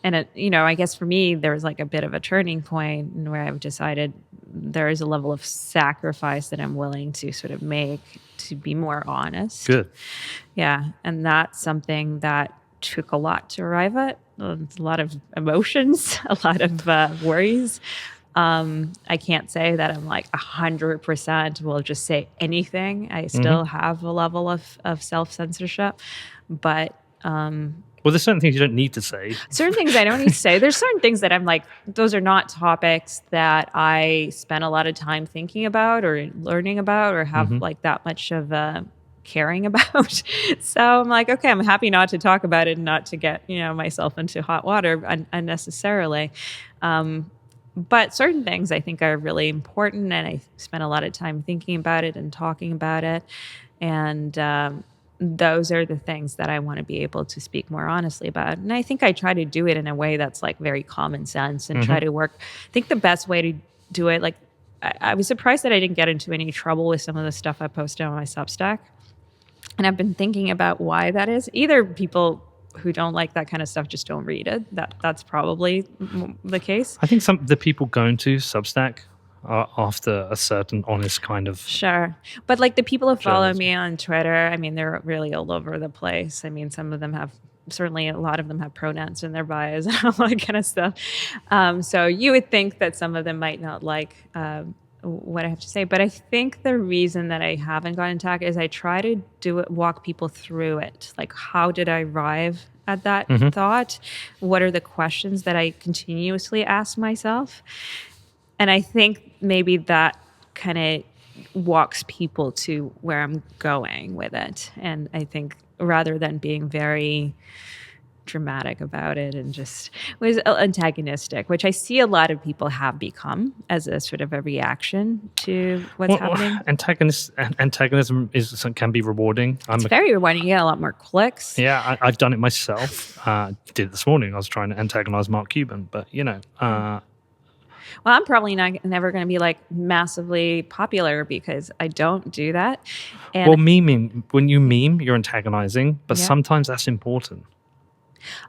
Speaker 1: I guess for me, there was like a bit of a turning point where I've decided there is a level of sacrifice that I'm willing to sort of make to be more honest.
Speaker 2: Good.
Speaker 1: Yeah. And that's something that took a lot to arrive at. A lot of emotions, a lot of worries. I can't say that I'm like 100% will just say anything. I still have a level of self-censorship, but
Speaker 2: well, there's certain things you don't need to say.
Speaker 1: Certain things I don't need to say. There's certain things that I'm like, those are not topics that I spend a lot of time thinking about or learning about or have like that much of caring about. So I'm like, okay, I'm happy not to talk about it and not to get, myself into hot water unnecessarily. But certain things I think are really important, and I spend a lot of time thinking about it and talking about it. And those are the things that I want to be able to speak more honestly about. And I think I try to do it in a way that's like very common sense and try to work. I think the best way to do it, like I was surprised that I didn't get into any trouble with some of the stuff I posted on my Substack. And I've been thinking about why that is. Either people who don't like that kind of stuff just don't read it. That's probably the case.
Speaker 2: I think the people going to Substack are after a certain honest kind of...
Speaker 1: Sure. But like the people who follow me on Twitter, they're really all over the place. Some of them have, certainly a lot of them have pronouns in their bios and all that kind of stuff. So you would think that some of them might not like what I have to say. But I think the reason that I haven't gotten attacked is I try to walk people through it. Like, how did I arrive at that thought? What are the questions that I continuously ask myself? And I think maybe that kind of walks people to where I'm going with it. And I think rather than being very dramatic about it and just was antagonistic, which I see a lot of people have become as a sort of a reaction to what's happening.
Speaker 2: Antagonism can be rewarding.
Speaker 1: It's very rewarding. You get a lot more clicks.
Speaker 2: Yeah, I've done it myself. Did it this morning. I was trying to antagonize Mark Cuban, but
Speaker 1: well, I'm probably never going to be like massively popular because I don't do that. And
Speaker 2: well, when you meme, you're antagonizing, but sometimes that's important.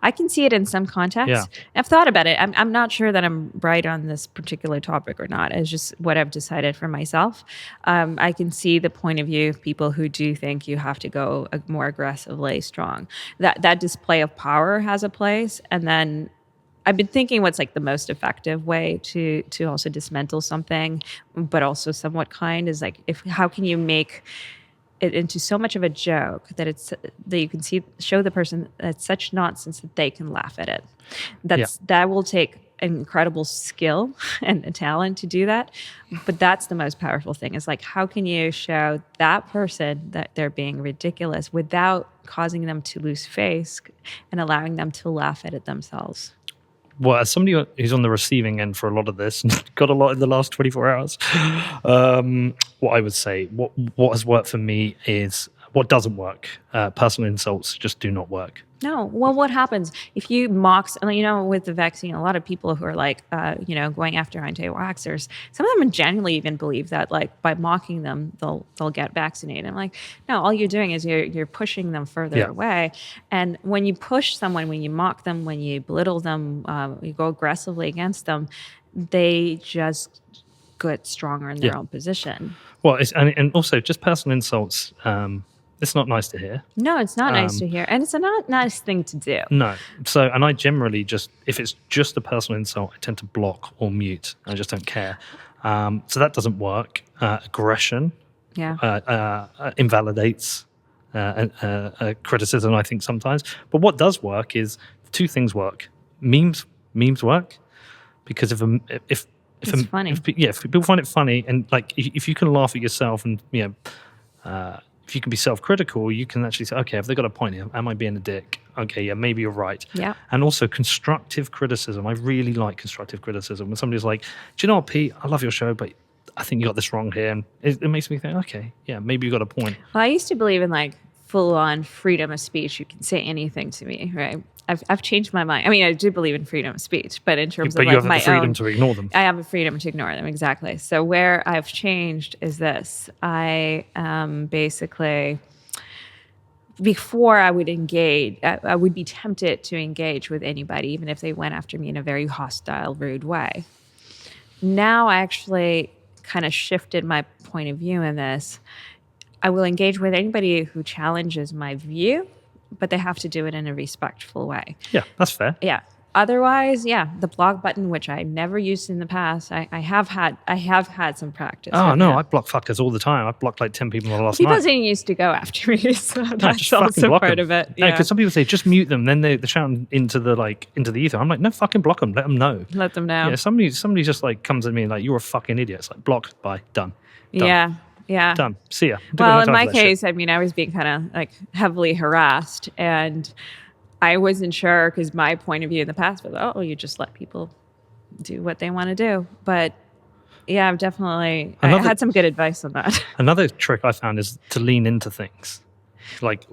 Speaker 1: I can see it in some contexts.
Speaker 2: Yeah.
Speaker 1: I've thought about it. I'm not sure that I'm right on this particular topic or not. It's just what I've decided for myself. I can see the point of view of people who do think you have to go more aggressively strong. That display of power has a place. And then I've been thinking what's like the most effective way to also dismantle something, but also somewhat kind is like, how can you make it into so much of a joke that you can show the person that's such nonsense that they can laugh at it. That will take incredible skill and a talent to do that. But that's the most powerful thing is like, how can you show that person that they're being ridiculous without causing them to lose face and allowing them to laugh at it themselves?
Speaker 2: Well, as somebody who's on the receiving end for a lot of this, and got a lot in the last 24 hours, what I would say, what has worked for me is what doesn't work. Personal insults just do not work.
Speaker 1: No. Well, what happens if you mock, with the vaccine, a lot of people who are like, going after anti-vaxxers, some of them genuinely even believe that like by mocking them, they'll get vaccinated. I'm like, no, all you're doing is you're pushing them further away. And when you push someone, when you mock them, when you belittle them, you go aggressively against them, they just get stronger in their own position.
Speaker 2: Well, and also just personal insults. It's not nice to hear.
Speaker 1: No, it's not nice to hear. And it's a not nice thing to do.
Speaker 2: No. So, and I generally if it's just a personal insult, I tend to block or mute. I just don't care. So that doesn't work. Aggression invalidates criticism, I think, sometimes. But what does work is two things work. Memes work because if
Speaker 1: it's funny.
Speaker 2: If people find it funny and like if you can laugh at yourself and if you can be self-critical, you can actually say, okay, have they got a point here? Am I being a dick? Okay, yeah, maybe you're right.
Speaker 1: Yeah.
Speaker 2: And also constructive criticism. I really like constructive criticism. When somebody's like, do you know what, Pete? I love your show, but I think you got this wrong here. And it makes me think, okay, yeah, maybe you got a point.
Speaker 1: Well, I used to believe in like full-on freedom of speech. You can say anything to me, right? I've changed my mind. I mean, I do believe in freedom of speech, but in terms of like my own... But you have the freedom
Speaker 2: to ignore them.
Speaker 1: I have the freedom to ignore them, exactly. So where I've changed is this. I basically... Before I would engage, I would be tempted to engage with anybody, even if they went after me in a very hostile, rude way. Now I actually kind of shifted my point of view in this. I will engage with anybody who challenges my view, but they have to do it in a respectful way.
Speaker 2: Yeah, that's fair.
Speaker 1: Yeah. Otherwise, the block button, which I never used in the past, I have had some practice.
Speaker 2: Oh no, I block fuckers all the time. I've blocked like 10 people in the last night.
Speaker 1: People didn't used to go after me, so that's also part of it.
Speaker 2: Yeah, because some people say just mute them, then they're shouting into the ether. I'm like, no, fucking block them. Let them know.
Speaker 1: Let them know.
Speaker 2: Yeah, somebody just like comes at me like, you're a fucking idiot. It's like blocked, bye, done.
Speaker 1: Yeah.
Speaker 2: Done. See ya.
Speaker 1: Well, in my case, I mean, I was being kind of like heavily harassed, and I wasn't sure because my point of view in the past was, oh, you just let people do what they want to do. But yeah, I've definitely I had some good advice on that.
Speaker 2: Another trick I found is to lean into things. Like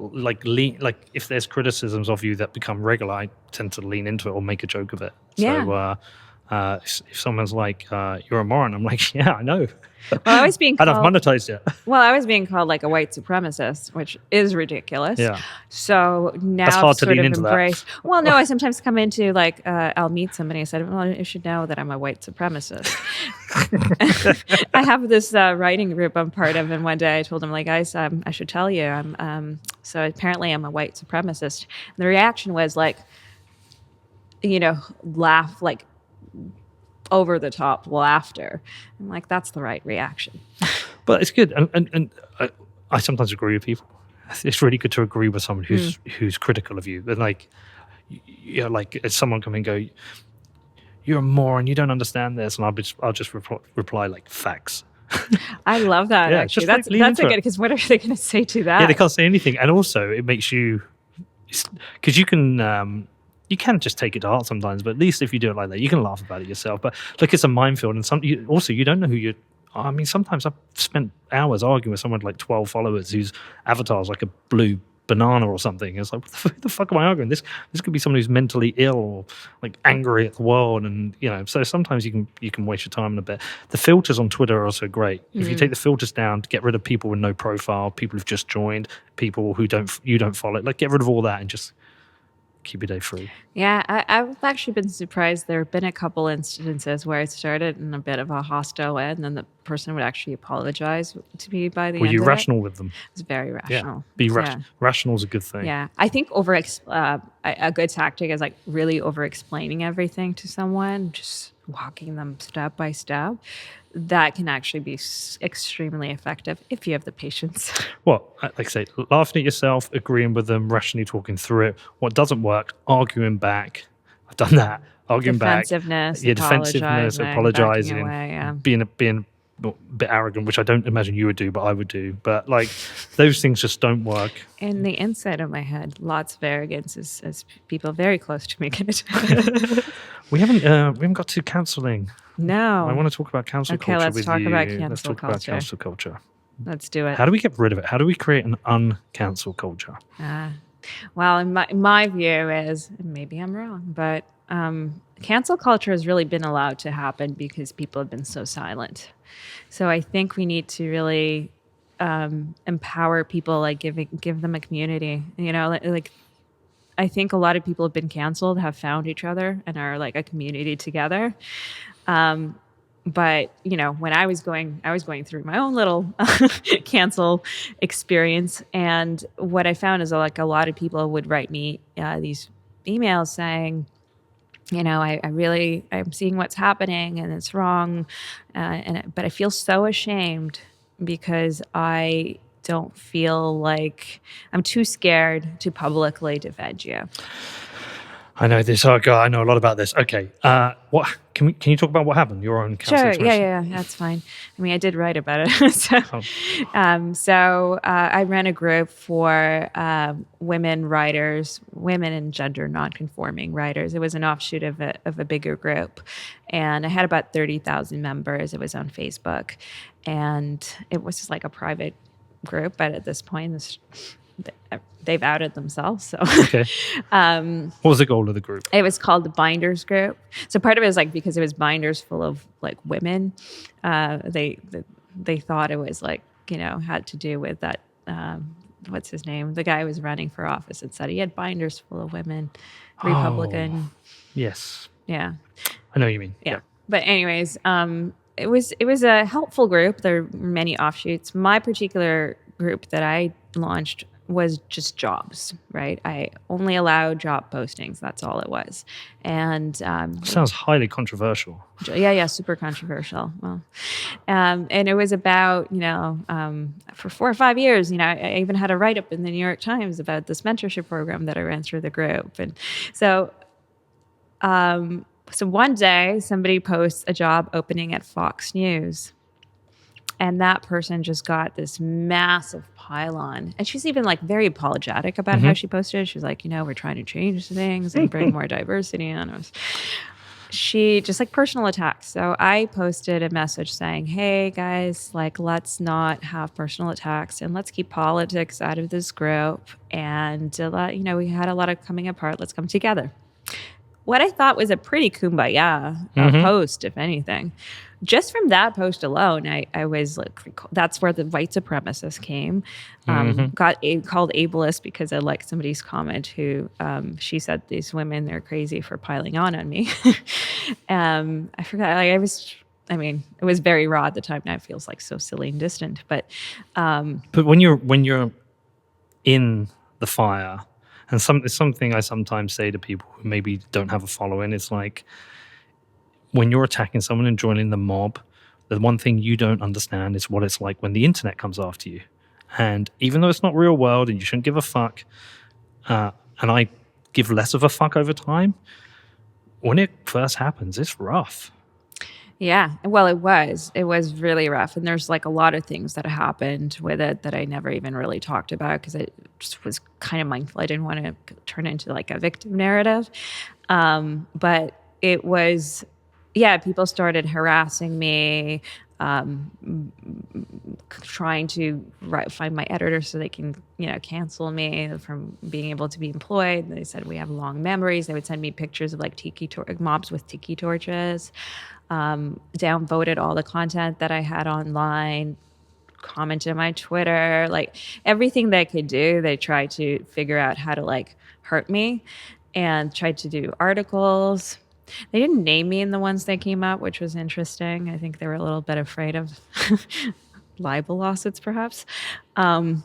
Speaker 2: if there's criticisms of you that become regular, I tend to lean into it or make a joke of it.
Speaker 1: Yeah.
Speaker 2: So if someone's like, you're a moron, I'm like, yeah, I know.
Speaker 1: Well, I was being called,
Speaker 2: and I've monetized it.
Speaker 1: Well, I was being called like a white supremacist, which is ridiculous.
Speaker 2: Yeah.
Speaker 1: So now
Speaker 2: That's hard
Speaker 1: I've
Speaker 2: to
Speaker 1: sort
Speaker 2: lean
Speaker 1: of
Speaker 2: into
Speaker 1: embraced.
Speaker 2: that.
Speaker 1: Well, no, I sometimes come into like I'll meet somebody. I said, well, you should know that I'm a white supremacist. I have this writing group I'm part of, and one day I told them, like, guys, I should tell you, so apparently I'm a white supremacist. And the reaction was like, laugh like over the top laughter. I'm like, that's the right reaction.
Speaker 2: But it's good, and I sometimes agree with people. It's really good to agree with someone who's critical of you. And like, you know, like if someone come and go, "You're a moron. You don't understand this," and I'll just reply like facts.
Speaker 1: I love that.
Speaker 2: Yeah,
Speaker 1: actually,
Speaker 2: just, like,
Speaker 1: that's
Speaker 2: lean into
Speaker 1: a good
Speaker 2: it.
Speaker 1: because what are they going to say to that?
Speaker 2: Yeah, they can't say anything, and also it makes you, because you can just take it to heart sometimes. But at least if you do it like that, you can laugh about it yourself. But look, it's a minefield, and also you don't know who you. I mean, sometimes I've spent hours arguing with someone with like 12 followers whose avatar is like a blue banana or something. It's like, what the fuck am I arguing? This could be someone who's mentally ill or like angry at the world, and you know. So sometimes you can waste your time in a bit. The filters on Twitter are also great. If you take the filters down to get rid of people with no profile, people who've just joined, people who you don't follow, like get rid of all that and just keep your day free.
Speaker 1: Yeah, I've actually been surprised. There have been a couple instances where it started in a bit of a hostile way, and then the person would actually apologize to me by the
Speaker 2: Were
Speaker 1: end
Speaker 2: you
Speaker 1: of
Speaker 2: rational
Speaker 1: it.
Speaker 2: with them?
Speaker 1: It's very rational.
Speaker 2: Be
Speaker 1: Yeah.
Speaker 2: rational is a good thing.
Speaker 1: Yeah, I think a good tactic is like really over explaining everything to someone, just walking them step by step. That can actually be extremely effective if you have the patience.
Speaker 2: Well, like I say, laughing at yourself, agreeing with them, rationally talking through it. What doesn't work, arguing back. I've done that. Arguing
Speaker 1: Defensiveness,
Speaker 2: back. Yeah, defensiveness,
Speaker 1: backing
Speaker 2: apologizing,
Speaker 1: away, yeah.
Speaker 2: being a bit arrogant, which I don't imagine you would do, but I would do. But like those things just don't work.
Speaker 1: In the inside of my head, lots of arrogance as people very close to me can
Speaker 2: We haven't got to counselling.
Speaker 1: No.
Speaker 2: I want to talk about cancel culture
Speaker 1: let's
Speaker 2: with
Speaker 1: talk
Speaker 2: you.
Speaker 1: about
Speaker 2: Let's
Speaker 1: cancel
Speaker 2: talk about
Speaker 1: culture.
Speaker 2: cancel culture.
Speaker 1: Let's do it.
Speaker 2: How do we get rid of it? How do we create an uncancel culture?
Speaker 1: Well, in my view is, and maybe I'm wrong, but cancel culture has really been allowed to happen because people have been so silent. So I think we need to really empower people, like give them a community. You know, like I think a lot of people have been canceled, have found each other, and are like a community together. But you know, when I was going through my own little cancel experience, and what I found is like a lot of people would write me these emails saying, you know, I'm seeing what's happening and it's wrong, but I feel so ashamed because I don't feel like I'm too scared to publicly defend you.
Speaker 2: I know this. Oh God, I know a lot about this. Okay, what can you talk about what happened? Your own counsel
Speaker 1: Sure.
Speaker 2: experience?
Speaker 1: Yeah, that's fine. I mean, I did write about it. So I ran a group for women writers, women and gender nonconforming writers. It was an offshoot of a bigger group, and I had about 30,000 members. It was on Facebook, and it was just like a private group. But at this point, they've outed themselves. So,
Speaker 2: okay. What was the goal of the group?
Speaker 1: It was called the Binders Group. So part of it was like because it was binders full of like women. They thought it was like, you know, had to do with that. What's his name? The guy who was running for office and said he had binders full of women, Republican.
Speaker 2: Oh, yes.
Speaker 1: Yeah.
Speaker 2: I know what you mean.
Speaker 1: Yeah. But anyways, it was a helpful group. There were many offshoots. My particular group that I launched was just jobs, right? I only allowed job postings. That's all it was. And
Speaker 2: sounds highly controversial.
Speaker 1: Yeah, super controversial. Well, and it was about, you know, for 4 or 5 years, you know, I even had a write-up in the New York Times about this mentorship program that I ran through the group. And so one day somebody posts a job opening at Fox News. And that person just got this massive pylon. And she's even like very apologetic about how she posted it. She's like, you know, we're trying to change things and bring more diversity on. She just like personal attacks. So I posted a message saying, hey guys, like let's not have personal attacks and let's keep politics out of this group. And, you know, we had a lot of coming apart. Let's come together. What I thought was a pretty kumbaya post, if anything. Just from that post alone, I was like, that's where the white supremacists came. Got called ableist because I liked somebody's comment who she said these women, they're crazy for piling on me. I forgot. It was very raw at the time. Now it feels like so silly and distant. But
Speaker 2: when you're in the fire, and it's something I sometimes say to people who maybe don't have a following, it's like, when you're attacking someone and joining the mob, the one thing you don't understand is what it's like when the internet comes after you. And even though it's not real world and you shouldn't give a fuck, and I give less of a fuck over time, when it first happens, it's rough.
Speaker 1: Yeah, well, it was really rough. And there's like a lot of things that happened with it that I never even really talked about because it just was kind of mindful. I didn't want to turn into like a victim narrative. But it was, yeah, people started harassing me, trying to find my editor so they can, cancel me from being able to be employed. They said we have long memories. They would send me pictures of like mobs with tiki torches, downvoted all the content that I had online, commented on my Twitter, like everything they could do. They tried to figure out how to like hurt me and tried to do articles. They didn't name me in the ones that came out, which was interesting. I think they were a little bit afraid of libel lawsuits, perhaps. So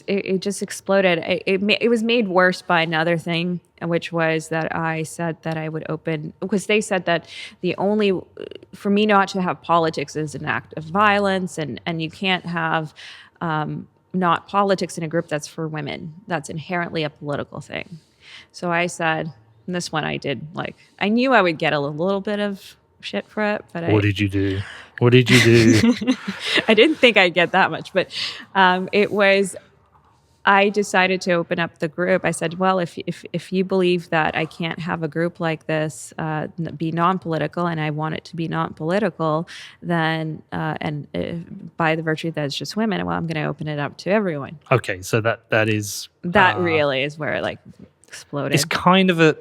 Speaker 1: it just exploded. It was made worse by another thing, which was that I said that I would open, because they said that for me not to have politics is an act of violence, and you can't have not politics in a group that's for women. That's inherently a political thing. So I said, and this one I did, like, I knew I would get a little bit of shit for it, but
Speaker 2: What did you do? What did you do?
Speaker 1: I didn't think I'd get that much, but I decided to open up the group. I said, well, if you believe that I can't have a group like this be non-political, and I want it to be non-political, then by the virtue that it's just women, well, I'm going to open it up to everyone.
Speaker 2: Okay, so that is...
Speaker 1: That really is where it like exploded.
Speaker 2: It's kind of are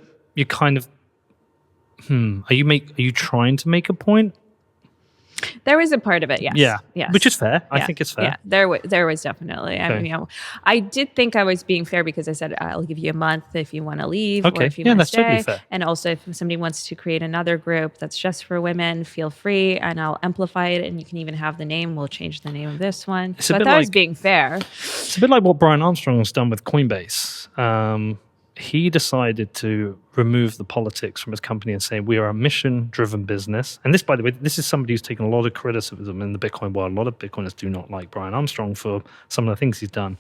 Speaker 2: you trying to make a point?
Speaker 1: There was a part of it, yes.
Speaker 2: Yeah,
Speaker 1: yes.
Speaker 2: Which is fair. I think it's fair.
Speaker 1: Yeah, there was definitely. Okay. I mean, I did think I was being fair because I said I'll give you a month if you want to leave, or if you want to stay.
Speaker 2: Totally fair.
Speaker 1: And also, if somebody wants to create another group that's just for women, feel free, and I'll amplify it. And you can even have the name. We'll change the name of this one. So I thought I was being fair.
Speaker 2: It's a bit like what Brian Armstrong has done with Coinbase. He decided to remove the politics from his company and say, we are a mission-driven business. And this, by the way, this is somebody who's taken a lot of criticism in the Bitcoin world. A lot of Bitcoiners do not like Brian Armstrong for some of the things he's done.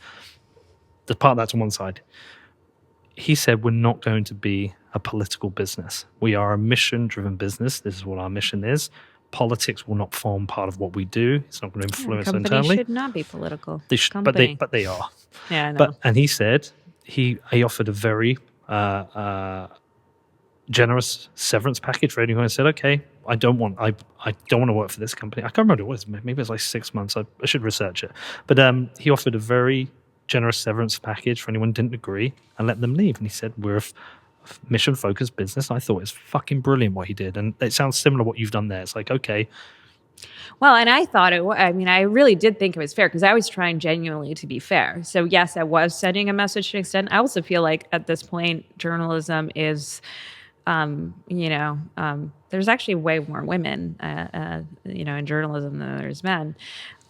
Speaker 2: The part that's on one side. He said, we're not going to be a political business. We are a mission-driven business. This is what our mission is. Politics will not form part of what we do. It's not going to influence internally.
Speaker 1: Companies should not be political.
Speaker 2: But they are.
Speaker 1: Yeah, I know.
Speaker 2: And he said... He offered a very generous severance package for anyone who said, okay, I don't want to work for this company. I can't remember what it was. Maybe it was like 6 months. I should research it. But he offered a very generous severance package for anyone who didn't agree and let them leave. And he said, we're a mission-focused business. I thought it was fucking brilliant what he did. And it sounds similar to what you've done there. It's like, okay.
Speaker 1: Well, and I thought I really did think it was fair because I was trying genuinely to be fair. So yes, I was sending a message to an extent. I also feel like at this point, journalism is, there's actually way more women, in journalism than there's men.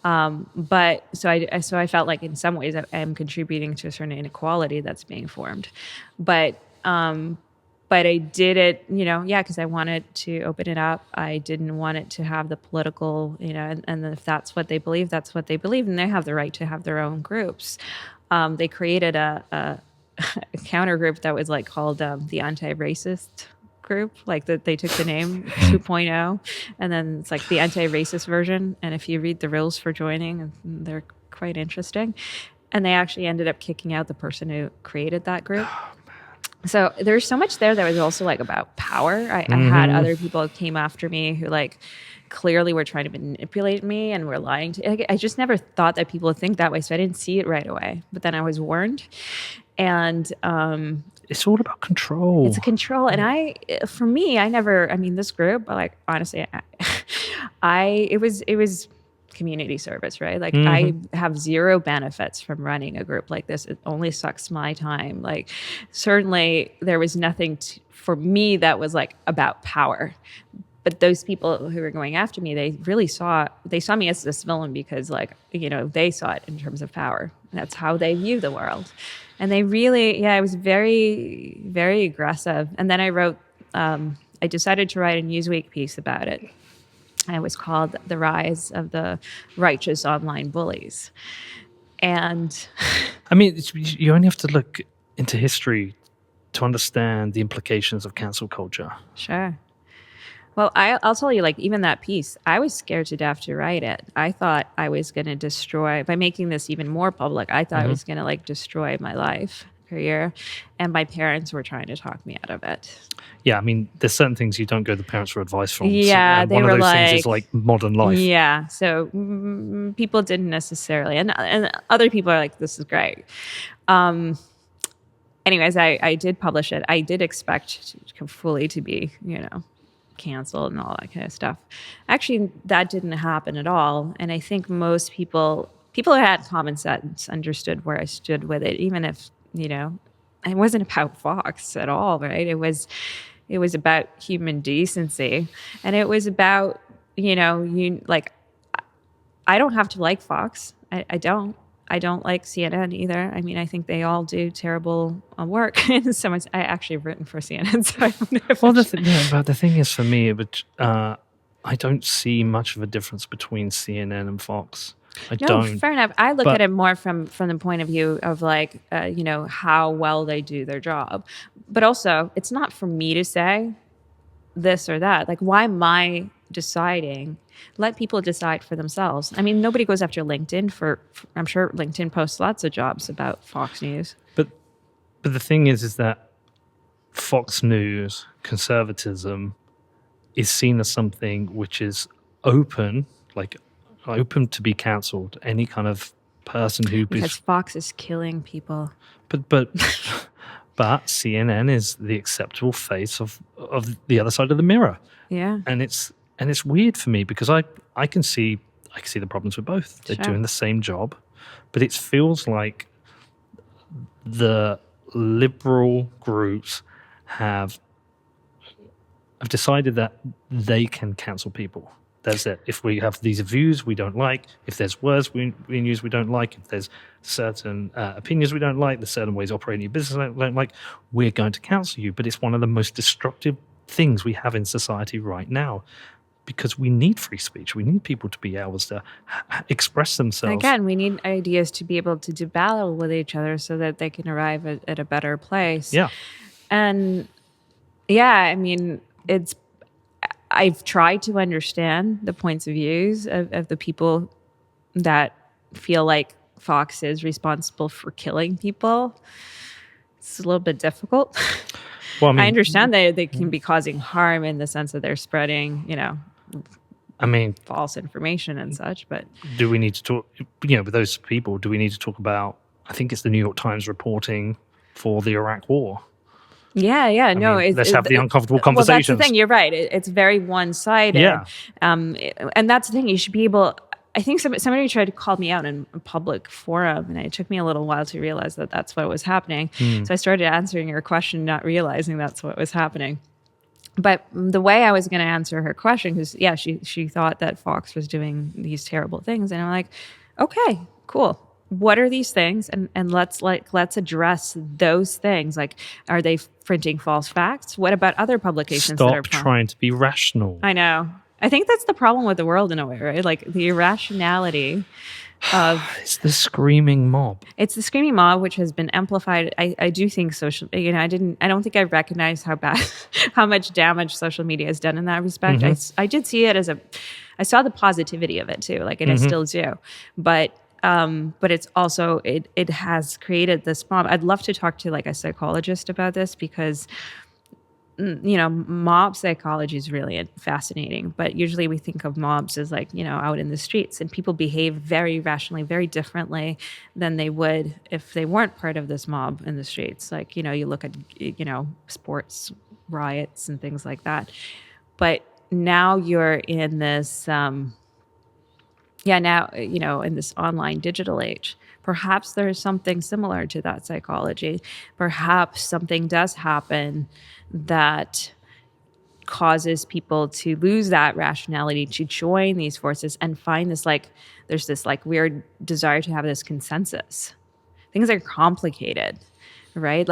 Speaker 1: But so I felt like in some ways I am contributing to a certain inequality that's being formed. But I did it, because I wanted to open it up. I didn't want it to have the political, and if that's what they believe, that's what they believe, and they have the right to have their own groups. They created a counter group that was like called the anti-racist group, like that they took the name 2.0, and then it's like the anti-racist version. And if you read the rules for joining, they're quite interesting. And they actually ended up kicking out the person who created that group. So there's so much there that was also like about power. I had other people who came after me who like clearly were trying to manipulate me and were lying to. I just never thought that people would think that way, so I didn't see it right away. But then I was warned, and
Speaker 2: it's all about control.
Speaker 1: It's a control, and this group, like honestly, it was community service, right? Like I have zero benefits from running a group like this. It only sucks my time. Like certainly there was nothing for me that was like about power. But those people who were going after me, they saw me as this villain because they saw it in terms of power. That's how they view the world. And they really, it was very, very aggressive. And then I wrote I decided to write a Newsweek piece about it. And it was called "The Rise of the Righteous Online Bullies." And
Speaker 2: I mean, you only have to look into history to understand the implications of cancel culture.
Speaker 1: sure. Well, I'll tell you, like, even that piece, I was scared to death to write it. I thought I was going to destroy, by making this even more public, I thought I was going to, like, destroy my life, career. And my parents were trying to talk me out of it.
Speaker 2: Yeah, I mean, there's certain things you don't go to the parents for advice from.
Speaker 1: Yeah,
Speaker 2: and
Speaker 1: they
Speaker 2: one
Speaker 1: were
Speaker 2: of those things is
Speaker 1: like-
Speaker 2: like modern life.
Speaker 1: Yeah. So people didn't necessarily, and other people are like, this is great. Anyways, I did publish it. I did expect fully to be, canceled and all that kind of stuff. Actually, that didn't happen at all. And I think most people who had common sense understood where I stood with it, even if, it wasn't about Fox at all, right? It was about human decency. And it was about, I don't have to like Fox. I don't. I don't like CNN either. I mean, I think they all do terrible work. In some ways, I actually have written for CNN, so I don't know.
Speaker 2: Well, but the thing is, for me, I don't see much of a difference between CNN and Fox. I don't.
Speaker 1: Fair enough. I look at it more from the point of view of like, how well they do their job. But also, it's not for me to say this or that. Like, why am I deciding? Let people decide for themselves. I mean, nobody goes after LinkedIn for I'm sure LinkedIn posts lots of jobs about Fox News.
Speaker 2: But the thing is that Fox News conservatism is seen as something which is open to be cancelled. Any kind of person who
Speaker 1: because Fox is killing people.
Speaker 2: But CNN is the acceptable face of the other side of the mirror.
Speaker 1: Yeah.
Speaker 2: And it's weird for me because I can see the problems with both. They're doing the same job, but it feels like the liberal groups have decided that they can cancel people. That's it. If we have these views we don't like, if there's words we use we don't like, if there's certain opinions we don't like, there's certain ways of operating your business we don't like, we're going to cancel you. But it's one of the most destructive things we have in society right now, because we need free speech. We need people to be able to express themselves.
Speaker 1: Again, we need ideas to be able to do battle with each other so that they can arrive at a better place.
Speaker 2: Yeah.
Speaker 1: And yeah, I mean, I've tried to understand the points of views of the people that feel like Fox is responsible for killing people. It's a little bit difficult. Well, I understand that they can be causing harm in the sense that they're spreading, false information and such. But
Speaker 2: do we need to talk, with those people, do we need to talk about, I think it's the New York Times reporting for the Iraq war?
Speaker 1: Yeah.
Speaker 2: Let's have the uncomfortable conversations.
Speaker 1: Well, that's the thing. You're right. It's very one-sided.
Speaker 2: Yeah.
Speaker 1: And that's the thing. You should be able. I think somebody tried to call me out in a public forum, and it took me a little while to realize that that's what was happening. So I started answering her question, not realizing that's what was happening. But the way I was going to answer her question, because she thought that Fox was doing these terrible things, and I'm like, okay, cool. What are these things? And let's address those things. Like, are they printing false facts? What about other publications that are
Speaker 2: trying to be rational?
Speaker 1: I know. I think that's the problem with the world in a way, right? Like the irrationality of
Speaker 2: it's the screaming mob.
Speaker 1: It's the screaming mob, which has been amplified. I do think I don't think I recognized how much damage social media has done in that respect. I did see it I saw the positivity of it too, and I still do. But it's also, it has created this mob. I'd love to talk to a psychologist about this, because mob psychology is really fascinating, but usually we think of mobs as out in the streets, and people behave very rationally, very differently than they would if they weren't part of this mob in the streets. You look at, sports riots and things like that. But now you're in this, in this online digital age. Perhaps there's something similar to that psychology. Perhaps something does happen that causes people to lose that rationality, to join these forces and find this, there's this weird desire to have this consensus. Things are complicated, right?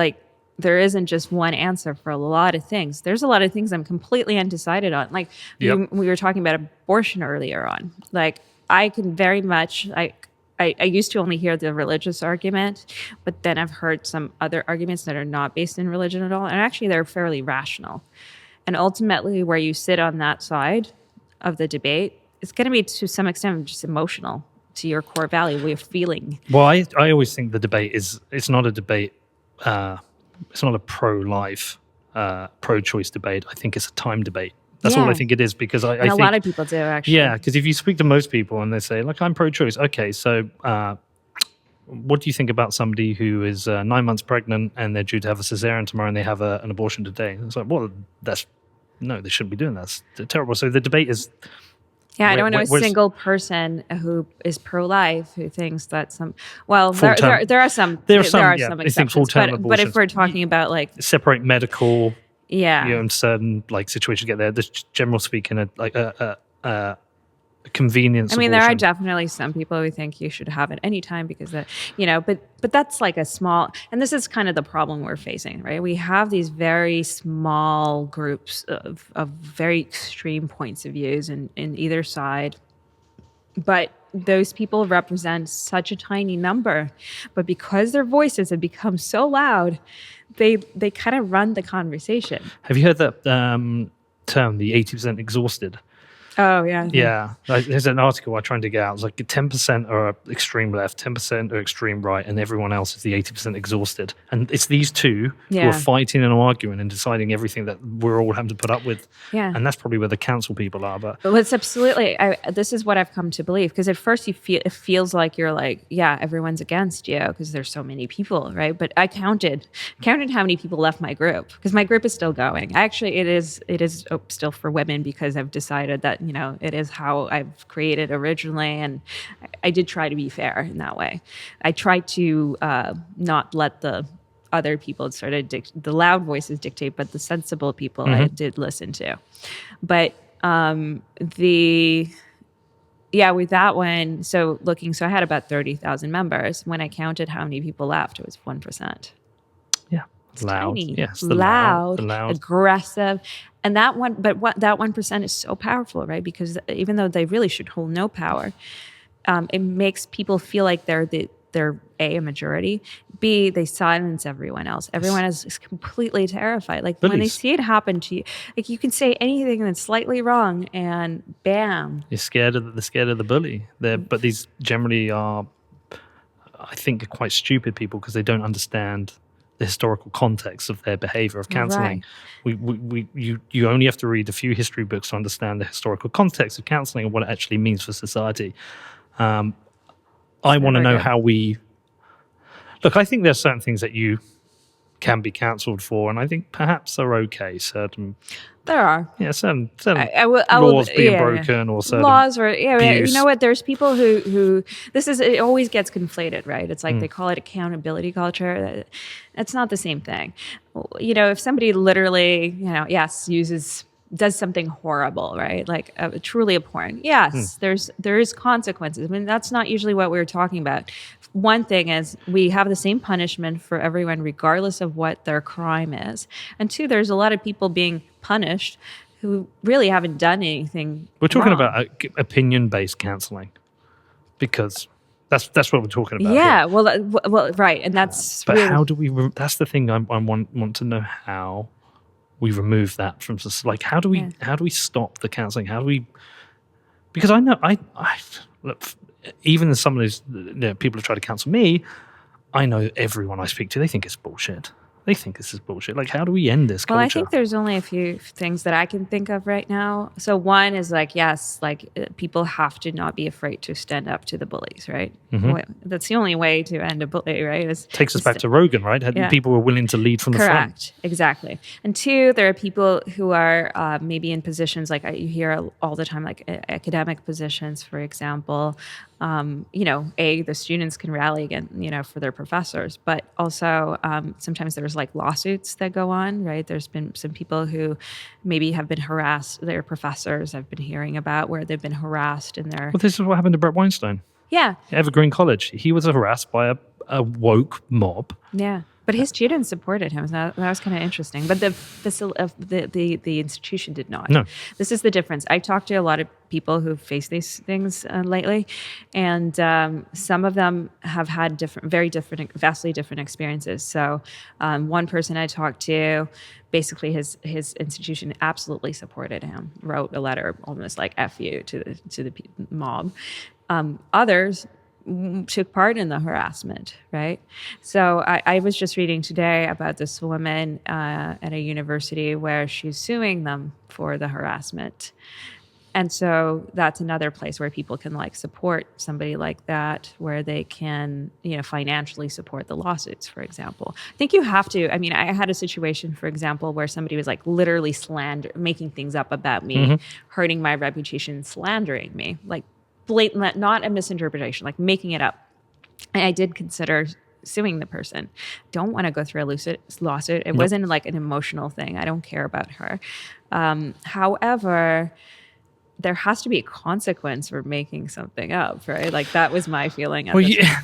Speaker 1: there isn't just one answer for a lot of things. There's a lot of things I'm completely undecided on. Like we were talking about abortion earlier on. Like I can very much I used to only hear the religious argument, but then I've heard some other arguments that are not based in religion at all. And actually they're fairly rational. And ultimately where you sit on that side of the debate, it's going to be to some extent just emotional to your core value, way of feeling.
Speaker 2: Well, I always think the debate it's not a debate. It's not a pro-life, pro-choice debate. I think it's a time debate. That's all I think it is, because I think
Speaker 1: a lot of people do, actually.
Speaker 2: Yeah, because if you speak to most people and they say, like, I'm pro-choice. Okay, so what do you think about somebody who is 9 months pregnant and they're due to have a cesarean tomorrow and they have an abortion today? It's like, well, no, they shouldn't be doing that. It's terrible. So the debate is...
Speaker 1: Yeah, I don't know a single person who is pro-life who thinks that some... Well, there are some exceptions. But if we're talking about, like...
Speaker 2: Separate medical...
Speaker 1: Yeah.
Speaker 2: You know, in certain like situations, get there. This general speaking, a convenience.
Speaker 1: I mean,
Speaker 2: abortion.
Speaker 1: there are definitely some people who think you should have it anytime because that, but that's like a small, and this is kind of the problem we're facing, right? We have these very small groups of very extreme points of views in either side, but those people represent such a tiny number. But because their voices have become so loud, they kind of run the conversation.
Speaker 2: Have you heard that term, the 80% exhausted?
Speaker 1: Oh, yeah.
Speaker 2: Yeah. There's an article I tried to get out. It's like 10% are extreme left, 10% are extreme right, and everyone else is the 80% exhausted. And it's these two who are fighting and arguing and deciding everything that we're all having to put up with.
Speaker 1: Yeah.
Speaker 2: And that's probably where the council people are. But
Speaker 1: it's absolutely, this is what I've come to believe. Because at first it feels like you're like, yeah, everyone's against you because there's so many people, right? But I counted how many people left my group, because my group is still going. Actually, it is still for women, because I've decided that, it is how I've created originally. And I did try to be fair in that way. I tried to not let the other people sort of the loud voices dictate, but the sensible people I did listen to. But with that one, so I had about 30,000 members. When I counted how many people left, it was 1%.
Speaker 2: Yeah.
Speaker 1: It's
Speaker 2: loud.
Speaker 1: tiny.
Speaker 2: Yes,
Speaker 1: loud,
Speaker 2: the loud,
Speaker 1: aggressive. And that 1% is so powerful, right? Because even though they really should hold no power, it makes people feel like they're A, majority, B, they silence everyone else. Everyone is completely terrified. Like when they see it happen to you, like you can say anything that's slightly wrong and bam.
Speaker 2: They're scared of the bully. But these generally are, I think, quite stupid people because they don't understand the historical context of their behavior of counselling. Right. You only have to read a few history books to understand the historical context of counselling and what it actually means for society. I want to know how we... Look, I think there's certain things that you can be counselled for, and I think perhaps they're okay. Certain...
Speaker 1: There are.
Speaker 2: Yeah, certain laws being broken or certain
Speaker 1: laws or
Speaker 2: abuse.
Speaker 1: You know what? There's people who it always gets conflated, right? It's like they call it accountability culture. It's not the same thing. If somebody literally, does something horrible, right? Like truly abhorrent. Yes, there is consequences. I mean, that's not usually what we're talking about. One thing is we have the same punishment for everyone, regardless of what their crime is. And two, there's a lot of people being punished who really haven't done anything.
Speaker 2: We're talking
Speaker 1: wrong.
Speaker 2: about opinion-based counselling, because that's what we're talking about.
Speaker 1: Yeah, well, right, and that's.
Speaker 2: But how do we? That's the thing I want to know, how we remove that from like how do we stop the counselling? How do we? Because I know I look, even some of those people who try to counsel me, I know everyone I speak to, they think it's bullshit. They think this is bullshit. Like, how do we end this culture?
Speaker 1: Well, I think there's only a few things that I can think of right now. So one is like, yes, like people have to not be afraid to stand up to the bullies, right? Mm-hmm. That's the only way to end a bully, right?
Speaker 2: Takes us back to Rogan, right? People were willing to lead from the front.
Speaker 1: Correct, exactly. And two, there are people who are maybe in positions like you hear all the time, like academic positions, for example. The students can rally again, for their professors, but also sometimes there's like lawsuits that go on, right? There's been some people who maybe have been harassed. Their professors I've been hearing about where they've been harassed in their...
Speaker 2: Well, this is what happened to Brett Weinstein.
Speaker 1: Yeah.
Speaker 2: Evergreen College. He was harassed by a woke mob.
Speaker 1: Yeah. But his students supported him. So that was kind of interesting. But the institution did not.
Speaker 2: No.
Speaker 1: This is the difference. I talked to a lot of people who face these things lately, and some of them have had vastly different experiences. So one person I talked to, basically his institution absolutely supported him, wrote a letter almost like "F you" to the mob. Others took part in the harassment, right? So I was just reading today about this woman at a university where she's suing them for the harassment. And so that's another place where people can like support somebody like that, where they can, financially support the lawsuits, for example. I think you have to. I mean, I had a situation, for example, where somebody was like literally making things up about me, hurting my reputation, slandering me, like blatant, not a misinterpretation, like making it up. And I did consider suing the person. Don't want to go through a lawsuit. It wasn't like an emotional thing. I don't care about her. However, there has to be a consequence for making something up, right? Like that was my feeling.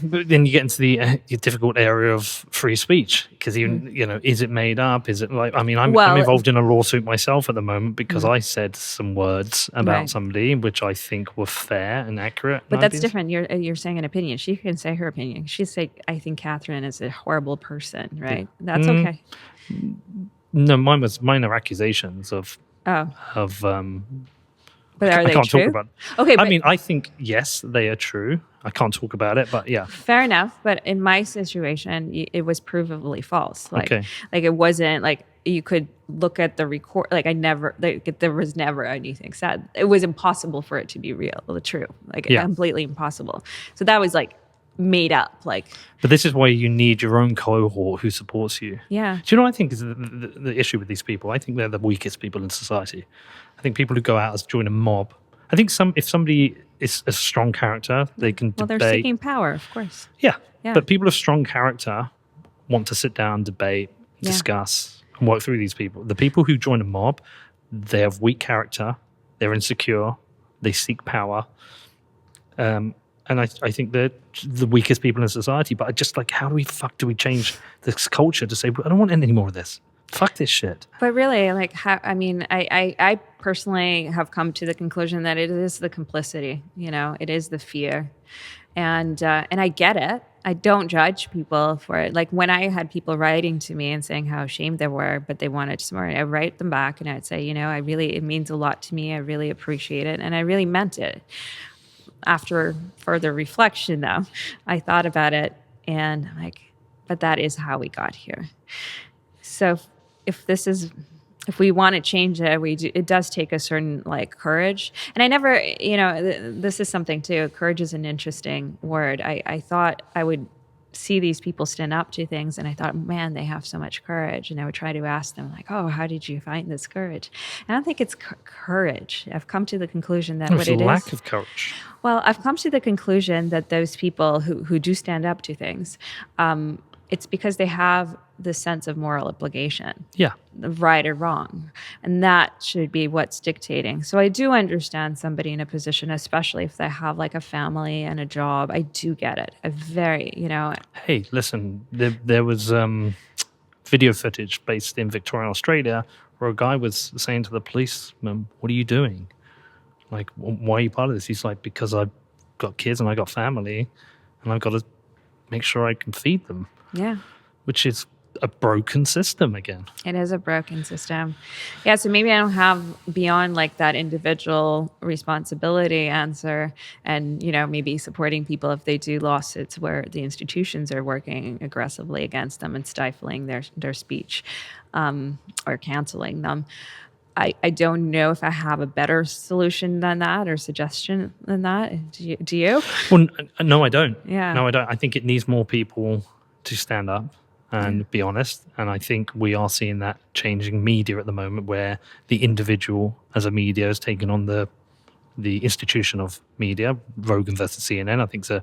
Speaker 2: But then you get into the difficult area of free speech because is it made up? Is it like? I mean, I'm involved in a lawsuit myself at the moment because I said some words about somebody which I think were fair and accurate.
Speaker 1: But that's different. You're saying an opinion. She can say her opinion. She'd say, "I think Katherine is a horrible person," right? Yeah. That's okay.
Speaker 2: No, mine are accusations of.
Speaker 1: But are they
Speaker 2: I can't
Speaker 1: true?
Speaker 2: talk about it.
Speaker 1: Okay,
Speaker 2: I mean, I think, yes, they are true. I can't talk about it, but yeah.
Speaker 1: Fair enough. But in my situation, it was provably false. Like it wasn't like you could look at the record. Like there was never anything said. It was impossible for it to be real, true. Like completely impossible. So that was like made up. Like.
Speaker 2: But this is why you need your own cohort who supports you.
Speaker 1: Yeah.
Speaker 2: Do you know what I think is the issue with these people? I think they're the weakest people in society. I think people who go out as join a mob. I think if somebody is a strong character, they can debate.
Speaker 1: Well, they're seeking power, of course.
Speaker 2: Yeah. But people of strong character want to sit down, debate, discuss, and work through these people. The people who join a mob, they have weak character, they're insecure, they seek power. And I think they're the weakest people in society. But I just like, how do we change this culture to say, I don't want any more of this. Fuck this shit.
Speaker 1: But really, like, I personally have come to the conclusion that it is the complicity, it is the fear. And I get it. I don't judge people for it. Like when I had people writing to me and saying how ashamed they were, but they wanted to support, I write them back and I'd say, it means a lot to me. I really appreciate it. And I really meant it. After further reflection, though, I thought about it and I'm like, but that is how we got here. So if we want to change it, it does take a certain like courage. And I never, this is something too. Courage is an interesting word. I thought I would see these people stand up to things, and I thought, man, they have so much courage. And I would try to ask them, like, oh, how did you find this courage? And I don't think it's courage. I've come to the conclusion that what it is
Speaker 2: lack of courage.
Speaker 1: Well, I've come to the conclusion that those people who do stand up to things, it's because they have the sense of moral obligation.
Speaker 2: Yeah.
Speaker 1: Right or wrong. And that should be what's dictating. So I do understand somebody in a position, especially if they have like a family and a job. I do get it.
Speaker 2: Hey, listen, there was video footage based in Victoria, Australia, where a guy was saying to the policeman, what are you doing? Like, why are you part of this? He's like, because I've got kids and I got family and I've got to make sure I can feed them.
Speaker 1: Yeah.
Speaker 2: Which is a broken system again.
Speaker 1: It is a broken system. Yeah, so maybe I don't have beyond like that individual responsibility answer and, maybe supporting people if they do lawsuits where the institutions are working aggressively against them and stifling their speech or canceling them. I don't know if I have a better solution than that or suggestion than that. Do you?
Speaker 2: Well, no, I don't.
Speaker 1: Yeah.
Speaker 2: No, I don't. I think it needs more people to stand up and be honest. And I think we are seeing that changing media at the moment, where the individual as a media is taking on the institution of media. Rogan versus CNN, I think, is a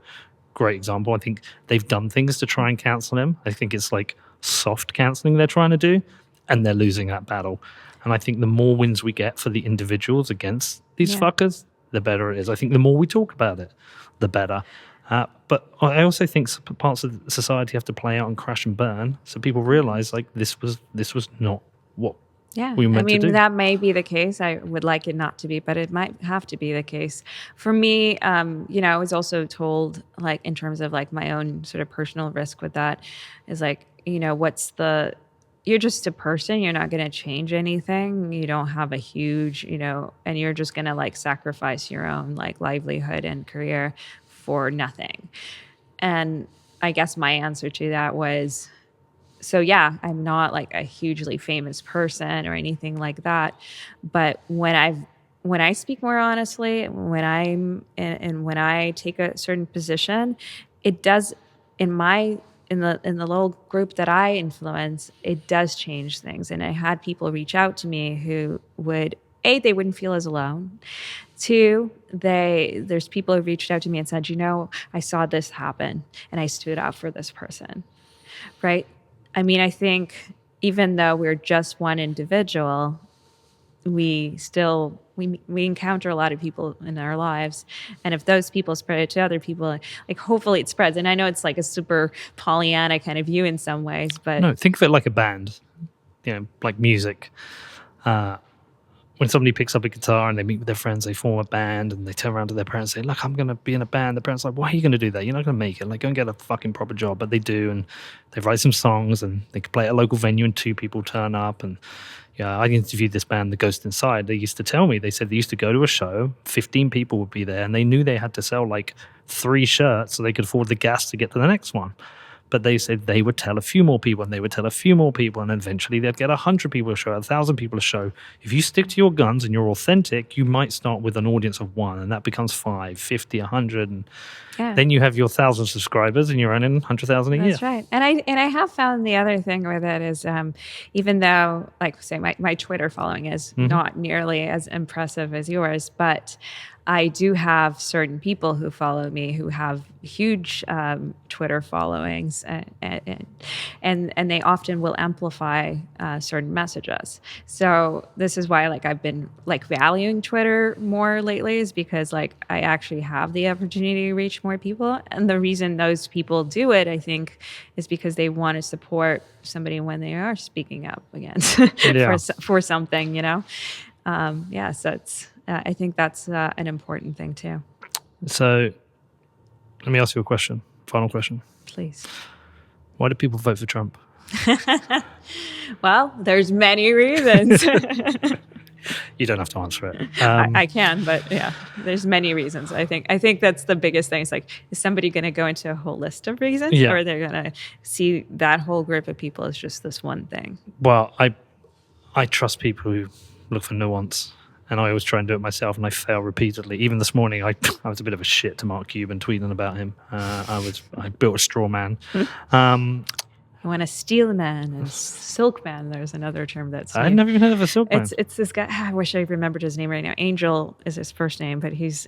Speaker 2: great example. I think they've done things to try and cancel him. I think it's like soft cancelling they're trying to do, and they're losing that battle. And I think the more wins we get for the individuals against these fuckers, the better it is. I think the more we talk about it, the better. But I also think parts of society have to play out and crash and burn, so people realize like this was not what
Speaker 1: Yeah,
Speaker 2: we were
Speaker 1: I
Speaker 2: meant to
Speaker 1: mean,
Speaker 2: do.
Speaker 1: that may be the case. I would like it not to be, but it might have to be the case. For me, I was also told, like, in terms of like my own sort of personal risk with that, is like, you're just a person. You're not going to change anything. You don't have a huge, and you're just going to like sacrifice your own like livelihood and career for nothing. And I guess my answer to that was, so yeah, I'm not like a hugely famous person or anything like that, but when I speak more honestly, when I take a certain position, it does in the little group that I influence, it does change things. And I had people reach out to me who would, they wouldn't feel as alone. Two, there's people who reached out to me and said, I saw this happen and I stood up for this person. Right? I mean, I think even though we're just one individual, we encounter a lot of people in our lives. And if those people spread it to other people, like hopefully it spreads. And I know it's like a super Pollyanna kind of view in some ways, but
Speaker 2: No, think of it like a band, like music. When somebody picks up a guitar and they meet with their friends, they form a band and they turn around to their parents and say, look, I'm going to be in a band. The parents are like, why are you going to do that? You're not going to make it. Like, go and get a fucking proper job. But they do, and they write some songs and they could play at a local venue and 2 people turn up. And I interviewed this band, The Ghost Inside. They used to tell me, they said they used to go to a show, 15 people would be there, and they knew they had to sell like 3 shirts so they could afford the gas to get to the next one. But they said they would tell a few more people, and they would tell a few more people, and eventually they'd get 100 people a show, 1,000 people a show. If you stick to your guns and you're authentic, you might start with an audience of 1, and that becomes 5, 50, 100, and then you have your 1,000 subscribers, and you're earning 100,000 a year.
Speaker 1: That's right. And I have found the other thing with it is, even though, like, say, my Twitter following is not nearly as impressive as yours, but I do have certain people who follow me who have huge Twitter followings, and they often will amplify certain messages. So this is why, like, I've been like valuing Twitter more lately, is because like I actually have the opportunity to reach more people, and the reason those people do it, I think, is because they want to support somebody when they are speaking up against for something, So it's. I think that's an important thing too.
Speaker 2: So let me ask you a question. Final question.
Speaker 1: Please.
Speaker 2: Why do people vote for Trump?
Speaker 1: Well, there's many reasons.
Speaker 2: You don't have to answer it.
Speaker 1: I can, but yeah, there's many reasons. I think that's the biggest thing. It's like, is somebody going to go into a whole list of reasons, or they're going to see that whole group of people as just this one thing?
Speaker 2: Well, I trust people who look for nuance. And I always try and do it myself, and I fail repeatedly. Even this morning, I was a bit of a shit to Mark Cuban tweeting about him. I built a straw man.
Speaker 1: I want to steal a man and silk man. There's another term that's.
Speaker 2: I've never even heard of a silk man.
Speaker 1: It's this guy. I wish I remembered his name right now. Angel is his first name, but he's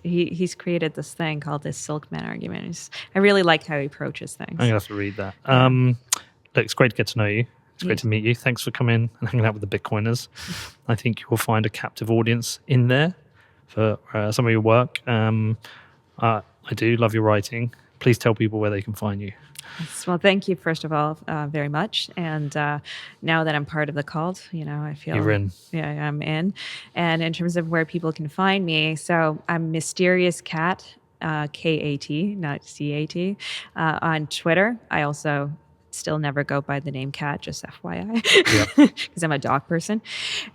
Speaker 1: created this thing called this silk man argument. I really like how he approaches things.
Speaker 2: I'm gonna have to read that. Look, it's great to get to know you. It's great to meet you. Thanks for coming and hanging out with the Bitcoiners. I think you will find a captive audience in there for some of your work. I do love your writing. Please tell people where they can find you.
Speaker 1: Well, thank you, first of all, very much. And now that I'm part of the cult, I feel...
Speaker 2: You're in.
Speaker 1: Yeah, I'm in. And in terms of where people can find me, so I'm Mysterious Cat, K-A-T, not C-A-T, on Twitter. I also... still never go by the name Cat, just FYI, because I'm a dog person.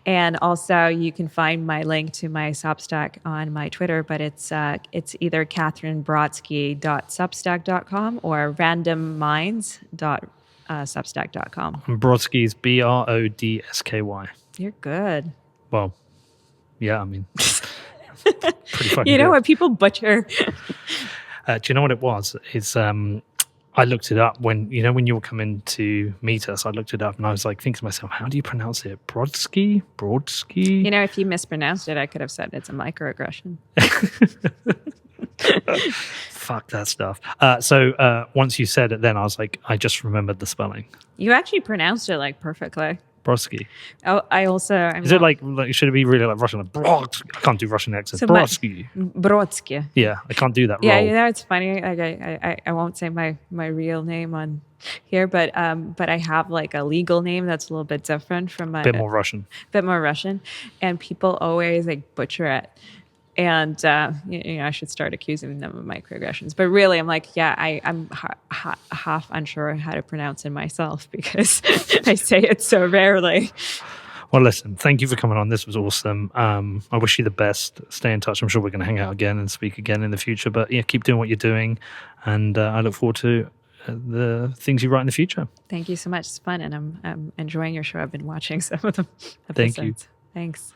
Speaker 1: And also, you can find my link to my Substack on my Twitter, but it's either katherinebrodsky.substack.com or randomminds.substack.com.
Speaker 2: And Brodsky is Brodsky.
Speaker 1: You're good.
Speaker 2: Well, yeah, I mean, pretty fucking
Speaker 1: You know
Speaker 2: good.
Speaker 1: what people butcher?
Speaker 2: Do you know what it was? It's I looked it up when you were coming to meet us. I looked it up and I was like thinking to myself, how do you pronounce it? Brodsky?
Speaker 1: If you mispronounced it, I could have said it's a microaggression.
Speaker 2: Fuck that stuff. So once you said it, then I was like, I just remembered the spelling.
Speaker 1: You actually pronounced it like perfectly.
Speaker 2: Brodsky.
Speaker 1: Oh, I also.
Speaker 2: Is it like should it be really like Russian? Like, Brodsky? I can't do Russian accents. Brodsky.
Speaker 1: Brodsky.
Speaker 2: Yeah, I can't do that.
Speaker 1: Yeah,
Speaker 2: role.
Speaker 1: you know, it's funny. Like I won't say my real name on here, but I have like a legal name that's a little bit different from my
Speaker 2: Bit more Russian.
Speaker 1: bit more Russian, and people always like butcher it. And you know, I should start accusing them of microaggressions. But really, I'm like, yeah, I'm half unsure how to pronounce it myself because I say it so rarely.
Speaker 2: Well, listen, thank you for coming on. This was awesome. I wish you the best. Stay in touch. I'm sure we're going to hang out again and speak again in the future. But yeah, keep doing what you're doing. And I look forward to the things you write in the future.
Speaker 1: Thank you so much. It's fun. And I'm enjoying your show. I've been watching some of the episodes.
Speaker 2: Thank you.
Speaker 1: Thanks.